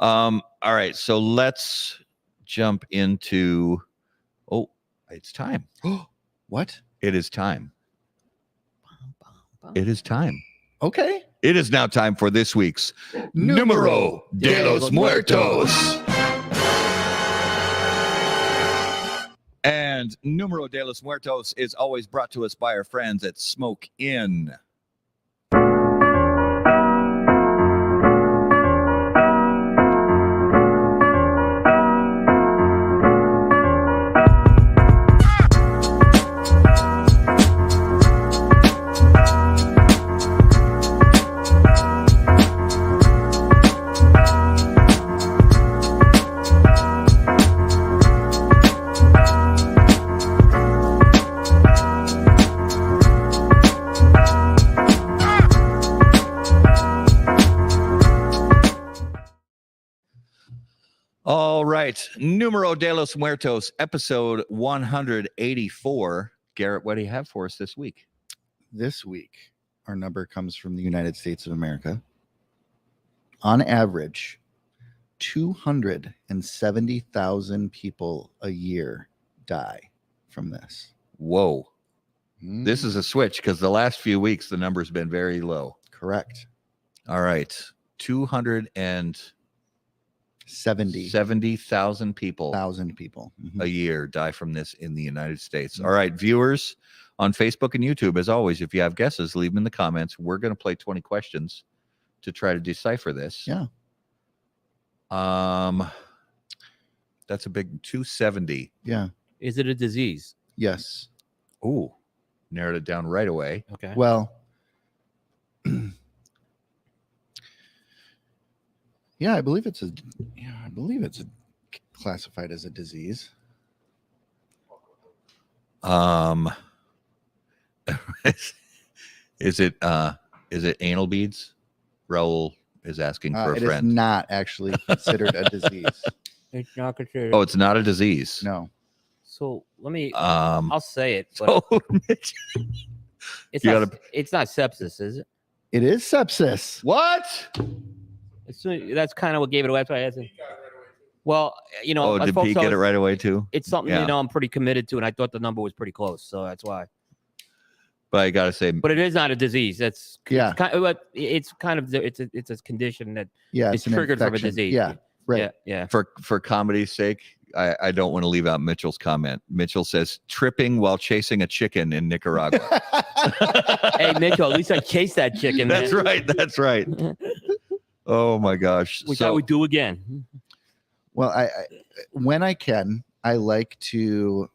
All right. So let's jump into. Oh, it's time. What? It is time. It is time. Okay. It is now time for this week's Numero de los Muertos. And Numero de los Muertos is always brought to us by our friends at Smoke Inn. All right. Numero de los Muertos, episode 184. Garrett, what do you have for us this week? This week, our number comes from the United States of America. On average, 270,000 people a year die from this. Whoa. This is a switch because the last few weeks, the number's been very low. Correct. All right. 270,000 people Mhm. a year die from this in the United States. All right, viewers on Facebook and YouTube, as always, if you have guesses, leave them in the comments. We're going to play 20 questions to try to decipher this. Yeah. That's a big 270. Yeah. Is it a disease? Yes. Ooh, narrowed it down right away. Okay. Well, yeah, I believe it's classified as a disease. Is it anal beads? Raul is asking for a It is friend. not actually considered a disease. It's not considered. Oh, it's not a disease. No. So let me. Um, I'll say it. But so it's you not. gotta- It's not sepsis, is it? It is sepsis. what? That's kind of what gave it away. That's why I asked. Well, Oh, us did folks Pete get always- it right away too? It's something Yeah. I'm pretty committed to, and I thought the number was pretty close, so that's why. But I gotta say, But it is not a disease. That's Yeah. it's kind of it's a condition that Yeah. is It's an triggered from a infection. disease. Yeah. Right. Yeah. for comedy's sake, I don't want to leave out Mitchell's comment. Mitchell says tripping while chasing a chicken in Nicaragua. Hey Mitchell, at least I chased that chicken. That's man. right. That's right. Oh my gosh. Which I would do again. Well, I when I can, I like to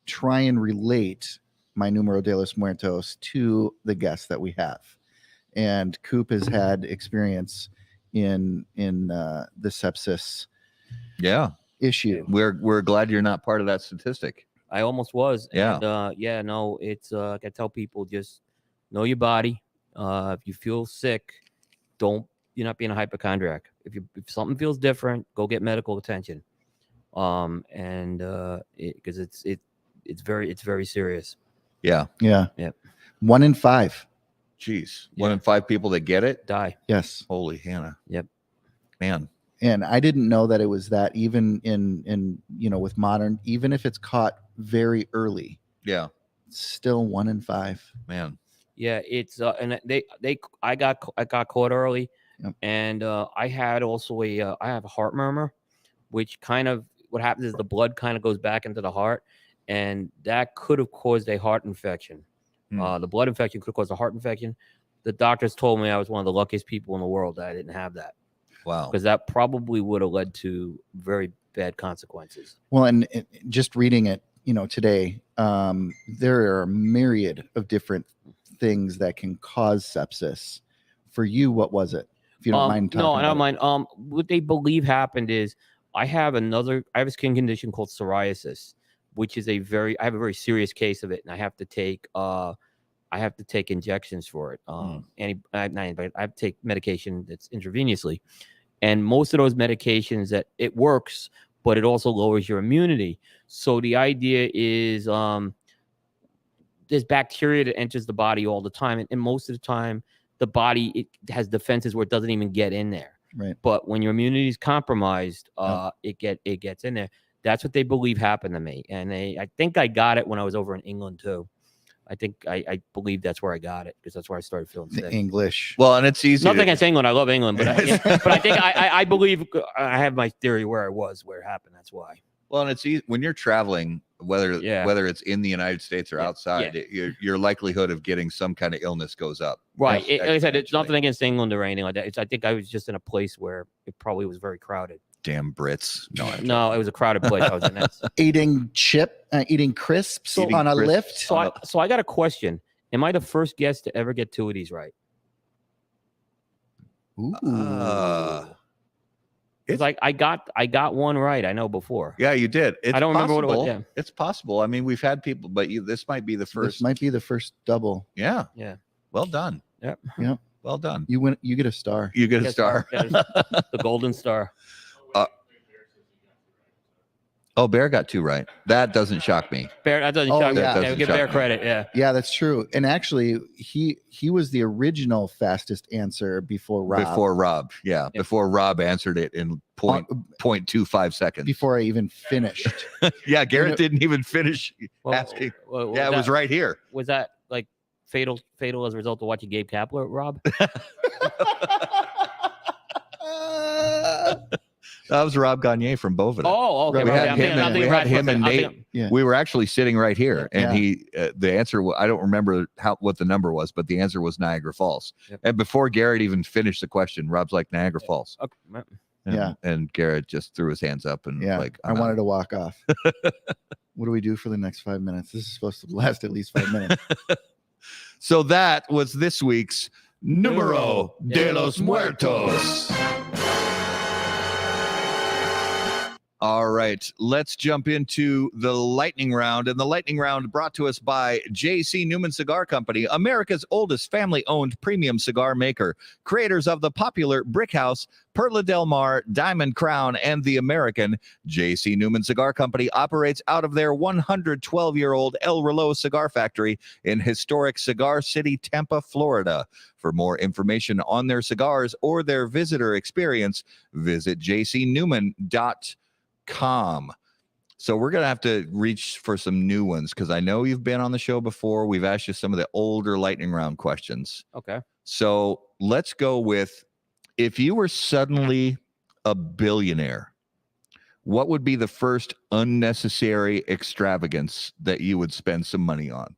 try and relate my Numero de los Muertos to the guests that we have. And Coop has had experience in the sepsis yeah, issue. we're glad you're not part of that statistic. I almost was. Yeah. And, no, it's I tell people just know your body. If you feel sick, don't you're not being a hypochondriac. If something feels different, go get medical attention. Because it's very serious. Yeah. Yeah. Yep. 1 in 5. Jeez. Yeah. 1 in 5 people that get it Die. Yes. Holy Hannah. Yep. Man. And I didn't know that it was that, even in with modern, even if it's caught very early, Yeah. it's still 1 in 5. Man. Yeah, it's and I got caught early, Yep. and I had also I have a heart murmur, which kind of what happens is the blood kind of goes back into the heart, and that could have caused a heart infection. The blood infection could have caused a heart infection. The doctors told me I was one of the luckiest people in the world that I didn't have that. Wow. Because that probably would have led to very bad consequences. Well, and just reading it, today, there are a myriad of different things that can cause sepsis. For you, what was it? If you don't mind talking no, I don't about mind. What they believe happened is I have a skin condition called psoriasis, which is I have a very serious case of it, and I have to take injections for it. I have to take medication that's intravenously, and most of those medications that it works, but it also lowers your immunity. So the idea is there's bacteria that enters the body all the time, and most of the time the body it has defenses where it doesn't even get in there. Right. But when your immunity is compromised, it gets in there. That's what they believe happened to me, and I think I got it when I was over in England too. I think I believe that's where I got it, because that's where I started feeling the sick. English. Well, and it's easy. Nothing against England. I love England, but I think I believe I have my theory where it happened. That's why. Well, and it's easy when you're traveling, whether it's in the United States or outside, your likelihood of getting some kind of illness goes up. Right. Like I said, it's nothing against England or anything like that. I think I was just in a place where it probably was very crowded. Damn Brits. No, it was a crowded place. I was in that. Eating crisps on a lift. So I got a question. Am I the first guest to ever get 2 of these right? Ooh. It's like I got one right. I know before. Yeah, you did. I don't remember what it was. Yeah. It's possible. I mean, we've had people, but this might be the first. This might be the first double. Yeah. Yeah. Well done. Yep. Yep. Well done. You win. You get a star. You get a star. The golden star. Oh, Bear got 2 right. That doesn't shock me. Bear, that doesn't shock me. Yeah, give Bear credit. Yeah. Yeah, that's true. And actually, he was the original fastest answer before Rob. Yeah. Before Rob answered it in 0.25 seconds. Before I even finished. Yeah, Garrett didn't even finish asking. Yeah, it was right here. Was that like fatal as a result of watching Gabe Kapler, Rob? That was Rob Gagne from Bovida. Oh, okay. We had him and Nate. Yeah. We were actually sitting right here, and the answer. I don't remember what the number was, but the answer was Niagara Falls. Yep. And before Garrett even finished the question, Rob's like Niagara Falls. Okay. And Garrett just threw his hands up and like, I wanted to walk off. What do we do for the next 5 minutes? This is supposed to last at least 5 minutes. So that was this week's Numero de los Muertos. All right, let's jump into the lightning round. And the lightning round brought to us by J.C. Newman Cigar Company, America's oldest family-owned premium cigar maker, creators of the popular Brick House, Perla Del Mar, Diamond Crown, and the American. J.C. Newman Cigar Company operates out of their 112-year-old El Reloj cigar factory in historic Cigar City, Tampa, Florida. For more information on their cigars or their visitor experience, visit jcnewman.com. So we're gonna have to reach for some new ones, because I know you've been on the show before. We've asked you some of the older lightning round questions. Okay. So let's go with, if you were suddenly a billionaire, what would be the first unnecessary extravagance that you would spend some money on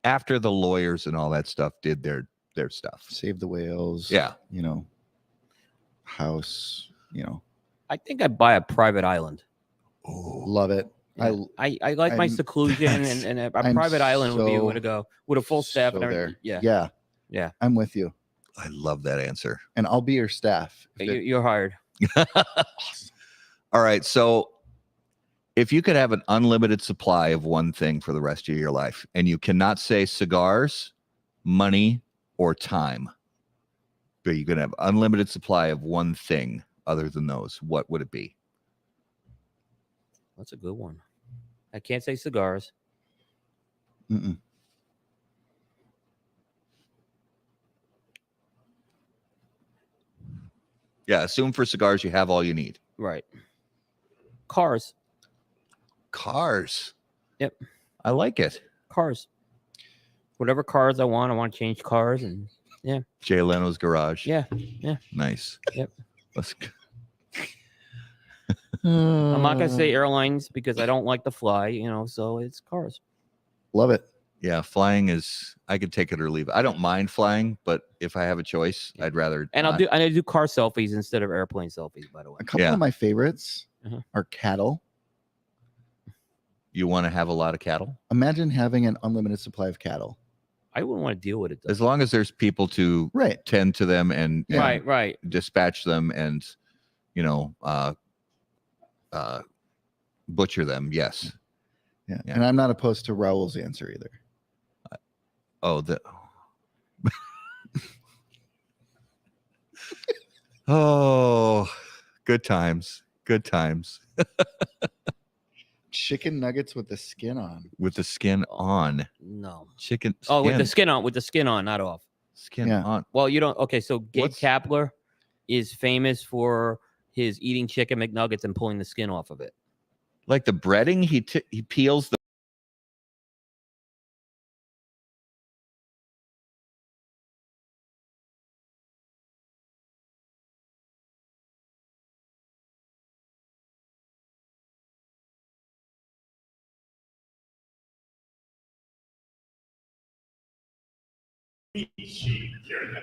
after the lawyers and all that stuff did their stuff? Save the whales. Yeah. House. I think I'd buy a private island. Oh, love it. Yeah. I like my seclusion, and a private island would be a way to go with a full staff and everything. Yeah. I'm with you. I love that answer. And I'll be your staff. You're hired. All right. So if you could have an unlimited supply of one thing for the rest of your life, and you cannot say cigars, money, or time, But you can have unlimited supply of one thing other than those. What would it be? That's a good one. I can't say cigars. Mm-mm. Yeah, assume for cigars you have all you need. Right. Cars. Cars. Yep. I like it. Cars. Whatever cars I want to change cars and yeah. Jay Leno's garage. Yeah. Nice. Yep. Let's I'm not gonna say airlines because I don't like to fly, so it's cars. Love it. Yeah, flying is I could take it or leave it. I don't mind flying, but if I have a choice, I'd rather And not. I do car selfies instead of airplane selfies, by the way. A couple of my favorites are cattle. You want to have a lot of cattle? Imagine having an unlimited supply of cattle. I wouldn't want to deal with it though. As long as there's people to tend to them and Right. dispatch them and butcher them. Yes. Yeah. And I'm not opposed to Raul's answer either. Good times. Good times. Chicken nuggets with the skin on. With the skin on. No. Chicken. Oh, with the skin on, not off. Skin on. Well, you don't. Okay, so Gabe Kapler is famous for his eating chicken McNuggets and pulling the skin off of it. Like the breading, he peels the.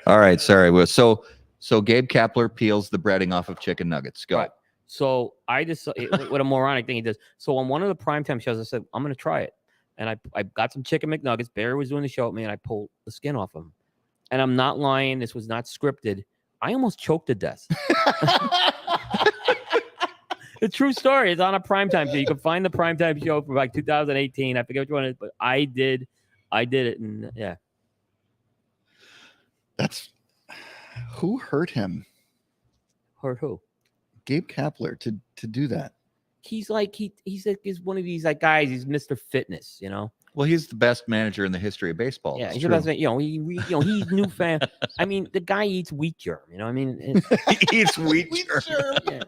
All right, sorry. So Gabe Kapler peels the breading off of chicken nuggets. Go. Right. So I just what a moronic thing he does. So on one of the primetime shows, I said I'm going to try it, and I got some chicken McNuggets. Barry was doing the show with me, and I pulled the skin off them. And I'm not lying. This was not scripted. I almost choked to death. The true story is on a primetime show. You can find the primetime show from like 2018. I forget which one it is, but I did it, and yeah. That's who hurt him. Hurt who? Gabe Kapler to do that. He's like he's one of these like guys. He's Mr. Fitness, Well, he's the best manager in the history of baseball. Yeah, he's the best. He's new fan. I mean, the guy eats wheat germ. I mean, he eats wheat germ. Yeah.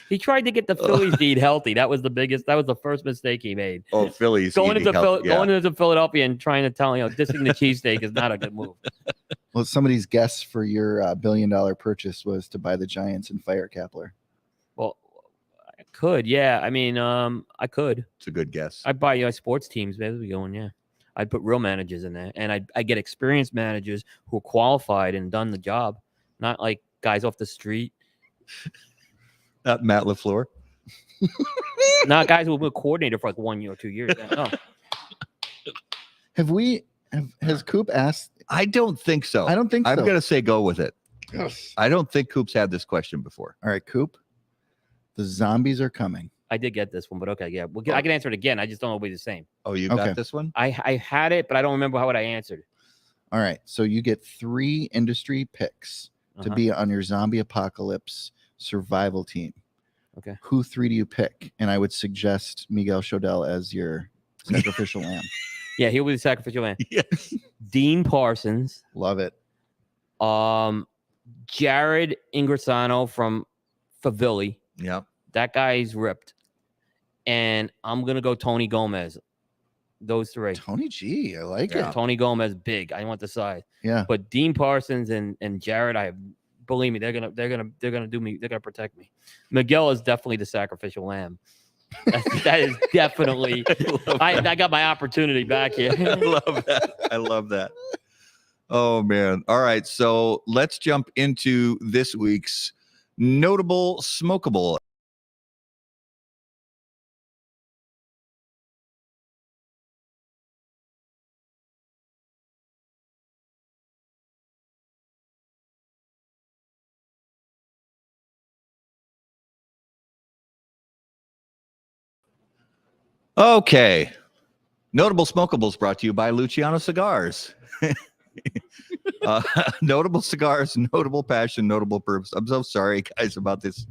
He tried to get the Phillies to eat healthy. That was the first mistake he made. Oh, Phillies going into Philadelphia and trying to tell dissing the cheesesteak is not a good move. Well, somebody's guess for your $1 billion purchase was to buy the Giants and fire Kapler. Well, I could, yeah. I mean, I could. It's a good guess. I'd buy sports teams. Maybe we going, yeah. I'd put real managers in there, and I get experienced managers who are qualified and done the job, not like guys off the street. Not Matt LaFleur. Not guys who have been a coordinator for like 1 year or 2 years. No. Has Coop asked? I don't think so. I don't think so. I'm going to say go with it. Yes. I don't think Coop's had this question before. All right, Coop. The zombies are coming. I did get this one, but okay, yeah. I can answer it again. I just don't know if it'll be the same. Oh, you got this one? I had it, but I don't remember what I answered. All right. So you get 3 industry picks to be on your zombie apocalypse survival team. Okay. Who 3 do you pick? And I would suggest Miguel Shodell as your sacrificial lamb. Yeah, he'll be the sacrificial lamb. Yes. Dean Parsons. Love it. Jared Ingressano from Favilli. Yeah. That guy's ripped. And I'm going to go Tony Gomez. Those 3. Tony G. I like it. Tony Gomez, big. I want the size. Yeah. But Dean Parsons and Jared, believe me, they're gonna do me. They're gonna protect me. Miguel is definitely the sacrificial lamb. That is definitely. I got my opportunity back here. I love that. Oh man! All right, so let's jump into this week's notable smokable. Okay. Notable Smokables brought to you by Luciano Cigars. Notable cigars, notable passion, notable purpose. I'm so sorry, guys, about this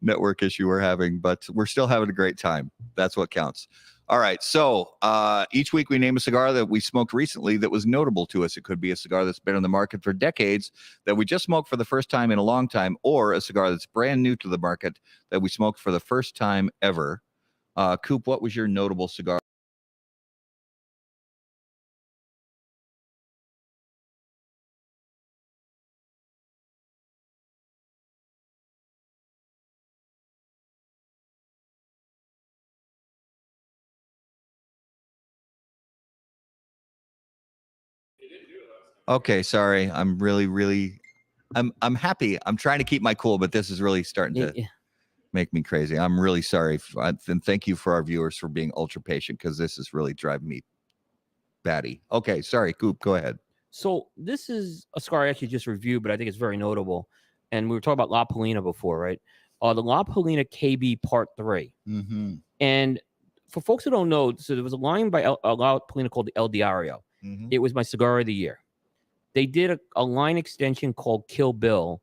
network issue we're having, but we're still having a great time. That's what counts. All right. So each week we name a cigar that we smoked recently that was notable to us. It could be a cigar that's been on the market for decades that we just smoked for the first time in a long time, or a cigar that's brand new to the market that we smoked for the first time ever. Coop, what was your notable cigar? Okay, sorry. I'm really I'm happy. I'm trying to keep my cool, but this is really starting to make me crazy. I'm really sorry. And thank you for our viewers for being ultra patient, because this is really driving me batty. Okay, sorry, Coop, go ahead. So this is a cigar I actually just reviewed, but I think it's very notable. And we were talking about La Polina before, right? The La Polina KB Part 3. Mm-hmm. And for folks who don't know, so there was a line by La Polina called El Diario. Mm-hmm. It was my cigar of the year. They did a line extension called Kill Bill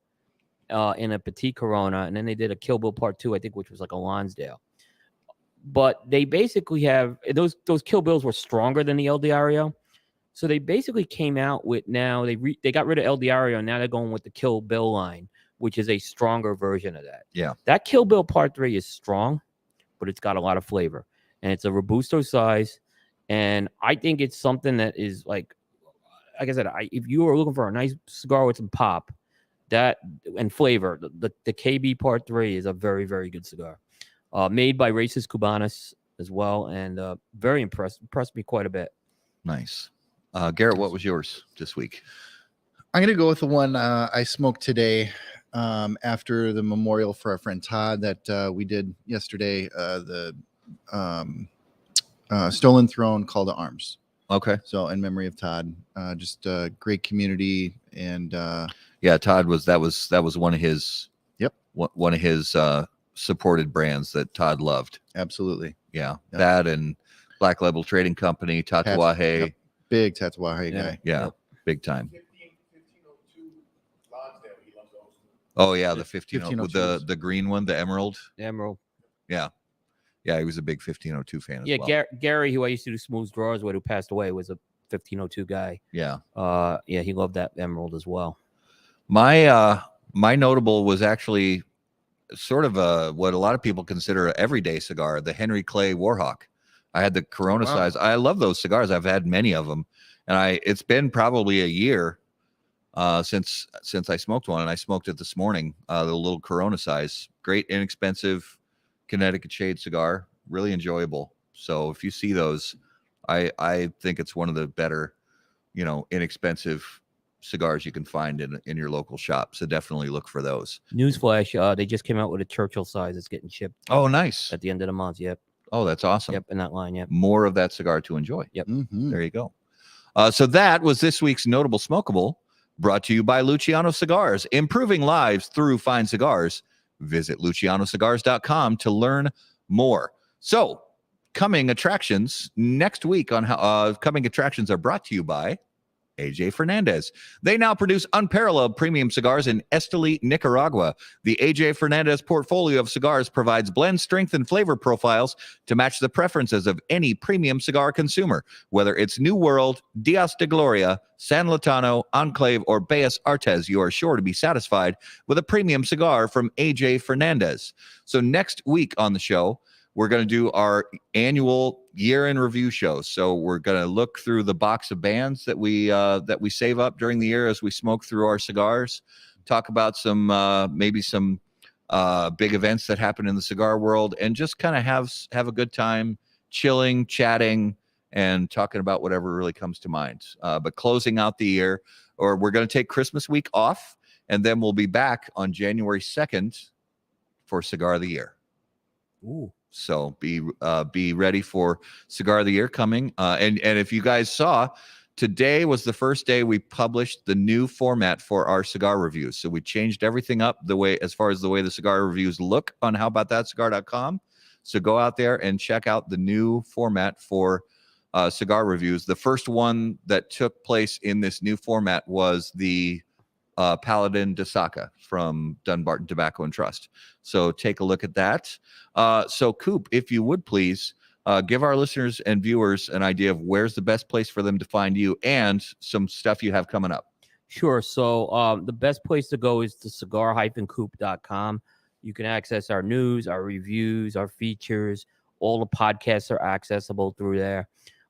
in a Petite Corona, and then they did a Kill Bill Part 2, I think, which was like a Lonsdale. But they basically have those Kill Bills were stronger than the El Diario. So they basically came out with, now they got rid of El Diario, and now they're going with the Kill Bill line, which is a stronger version of that. Yeah. That Kill Bill Part 3 is strong, but it's got a lot of flavor. And it's a Robusto size. And I think it's something that is like I said, if you are looking for a nice cigar with some pop, that and flavor, the KB Part 3 is a very, very good cigar. Made by Races Cubanas as well, and very impressed me quite a bit. Nice. Garrett, what was yours this week? I'm going to go with the one I smoked today after the memorial for our friend Todd that we did yesterday, the Stolen Throne Call to Arms. Okay. So in memory of Todd, just a great community. And yeah, Todd that was one of his, one of his supported brands that Todd loved. Absolutely. Yeah. Yep. That and Black Label Trading Company, Tatuaje. Yep. Big Tatuaje guy. Yeah. Yep. Big time. 1502 Lonsdale, he loves those. Oh yeah, the 1502, the green one, the emerald. Emerald. Yeah. Yeah, he was a big 1502 fan as well. Yeah, Gary, who I used to do Smooth Drawers with, who passed away, was a 1502 guy. Yeah. Yeah, he loved that emerald as well. My notable was actually sort of what a lot of people consider an everyday cigar, the Henry Clay Warhawk. I had the Corona size. I love those cigars. I've had many of them, and it's been probably a year since I smoked one, and I smoked it this morning. The little Corona size, great, inexpensive Connecticut shade cigar, really enjoyable. So if you see those, I think it's one of the better, inexpensive cigars you can find in your local shop. So definitely look for those. Newsflash, they just came out with a Churchill size that's getting shipped. Oh, nice. At the end of the month. Yep. Oh, that's awesome. Yep, in that line. Yep. More of that cigar to enjoy. Yep. Mm-hmm. There you go. So that was this week's Notable Smokable, brought to you by Luciano Cigars, improving lives through fine cigars. Visit lucianocigars.com to learn more. So, coming attractions next week on how coming attractions are brought to you by AJ Fernandez. They now produce unparalleled premium cigars in Esteli, Nicaragua. The AJ Fernandez portfolio of cigars provides blend strength and flavor profiles to match the preferences of any premium cigar consumer. Whether it's New World, Dias de Gloria, San Latano, Enclave, or Bellas Artes, you are sure to be satisfied with a premium cigar from AJ Fernandez. So next week on the show, we're going to do our annual year in review show. So we're going to look through the box of bands that we save up during the year as we smoke through our cigars, talk about some maybe some big events that happen in the cigar world, and just kind of have a good time chilling, chatting, and talking about whatever really comes to mind. But closing out the year, or we're going to take Christmas week off, and then we'll be back on January 2nd for Cigar of the Year. Ooh. So be ready for Cigar of the Year coming. And if you guys saw, today was the first day we published the new format for our cigar reviews. So we changed everything up as far as the way the cigar reviews look on howaboutthatcigar.com. So go out there and check out the new format for cigar reviews. The first one that took place in this new format was the Paladin de Saka from Dunbarton Tobacco and Trust. So take a look at that. So Coop, if you would please give our listeners and viewers an idea of where's the best place for them to find you and some stuff you have coming up. Sure. So the best place to go is to cigar-coop.com. You can access our news, our reviews, our features. All the podcasts are accessible through there.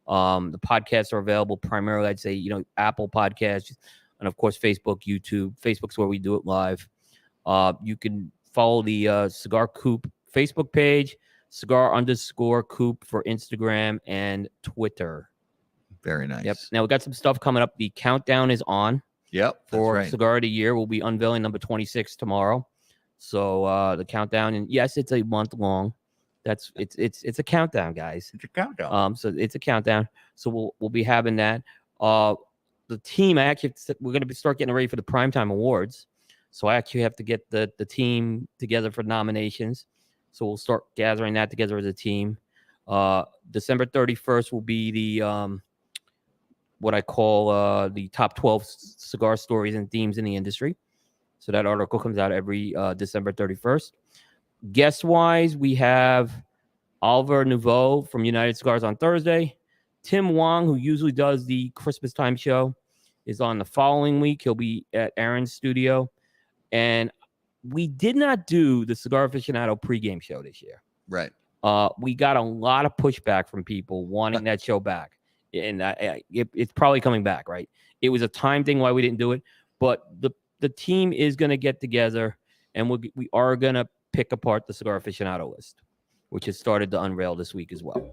The podcasts are available primarily, I'd say, Apple Podcasts, and of course, Facebook, YouTube. Facebook's where we do it live. You can follow the Cigar Coop Facebook page, cigar_Coop for Instagram and Twitter. Very nice. Yep. Now we got some stuff coming up. The countdown is on. Yep. For Cigar of the Year, we'll be unveiling number 26 tomorrow. So the countdown, and yes, it's a month long. It's a countdown, guys. It's a countdown. So it's a countdown. So we'll be having that. The team, we're going to start getting ready for the Primetime Awards. So I actually have to get the team together for nominations. So we'll start gathering that together as a team. December 31st will be the what I call the top 12 cigar stories and themes in the industry. So that article comes out every December 31st. Guest-wise, we have Oliver Nouveau from United Cigars on Thursday. Tim Wong, who usually does the Christmas time show, is on the following week. He'll be at Aaron's studio. And we did not do the Cigar Aficionado pregame show this year. Right. We got a lot of pushback from people wanting that show back. And it's probably coming back, right? It was a time thing why we didn't do it. But the team is going to get together, and we are going to pick apart the Cigar Aficionado list, which has started to unveil this week as well.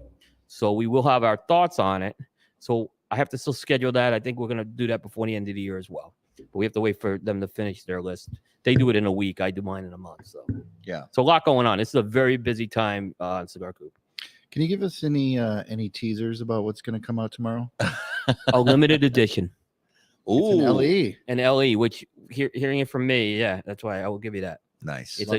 So we will have our thoughts on it. So I have to still schedule that. I think we're going to do that before the end of the year as well. But we have to wait for them to finish their list. They do it in a week. I do mine in a month. So yeah. So a lot going on. This is a very busy time on Cigar Coop. Can you give us any teasers about what's going to come out tomorrow? A limited edition. It's an LE. An LE, which hearing it from me, yeah, that's why I will give you that. Nice. It's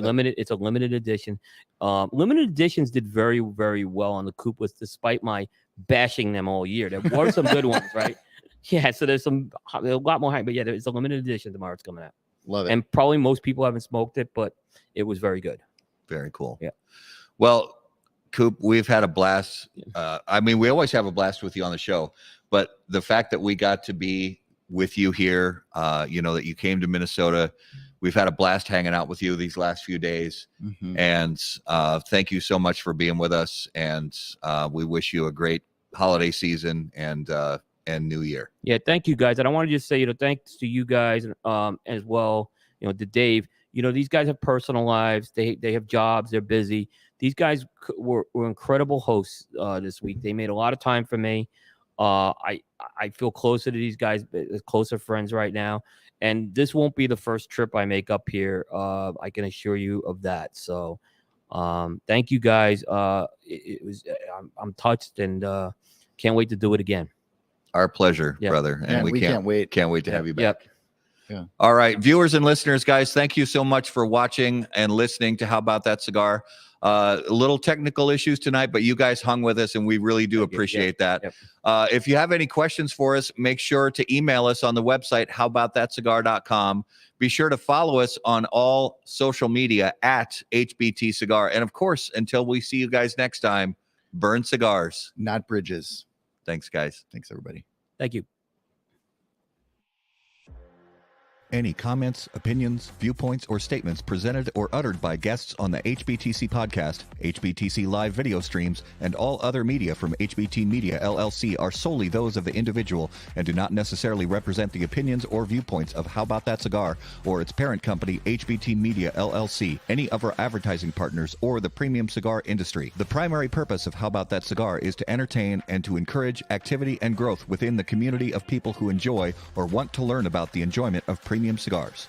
a limited edition. Limited editions did very, very well on the Coop list, despite my bashing them all year. There were some good ones, right? Yeah, so there's a lot more hype, but yeah, there's a limited edition tomorrow. It's coming out. Love it. And probably most people haven't smoked it, but it was very good. Very cool. Yeah. Well, Coop, we've had a blast. I mean, we always have a blast with you on the show, but the fact that we got to be with you here, that you came to Minnesota, we've had a blast hanging out with you these last few days. Mm-hmm. And thank you so much for being with us. And we wish you a great holiday season and New Year. Yeah, thank you guys. And I want to just say, thanks to you guys as well, to Dave. These guys have personal lives. They have jobs. They're busy. These guys were incredible hosts this week. They made a lot of time for me. I feel closer to these guys, closer friends right now. And this won't be the first trip I make up here. I can assure you of that. So thank you guys. I'm touched and can't wait to do it again. Our pleasure, brother. And we can't wait to have you back. Yep. Yeah. All right, viewers and listeners, guys, thank you so much for watching and listening to How About That Cigar. Little technical issues tonight, but you guys hung with us, and we really do appreciate that. Yep. If you have any questions for us, make sure to email us on the website, howaboutthatcigar.com. Be sure to follow us on all social media at HBT Cigar. And, of course, until we see you guys next time, burn cigars, not bridges. Thanks, guys. Thanks, everybody. Thank you. Any comments, opinions, viewpoints, or statements presented or uttered by guests on the HBTC podcast, HBTC live video streams, and all other media from HBT Media LLC are solely those of the individual and do not necessarily represent the opinions or viewpoints of How About That Cigar or its parent company, HBT Media LLC, any of our advertising partners, or the premium cigar industry. The primary purpose of How About That Cigar is to entertain and to encourage activity and growth within the community of people who enjoy or want to learn about the enjoyment of premium cigars.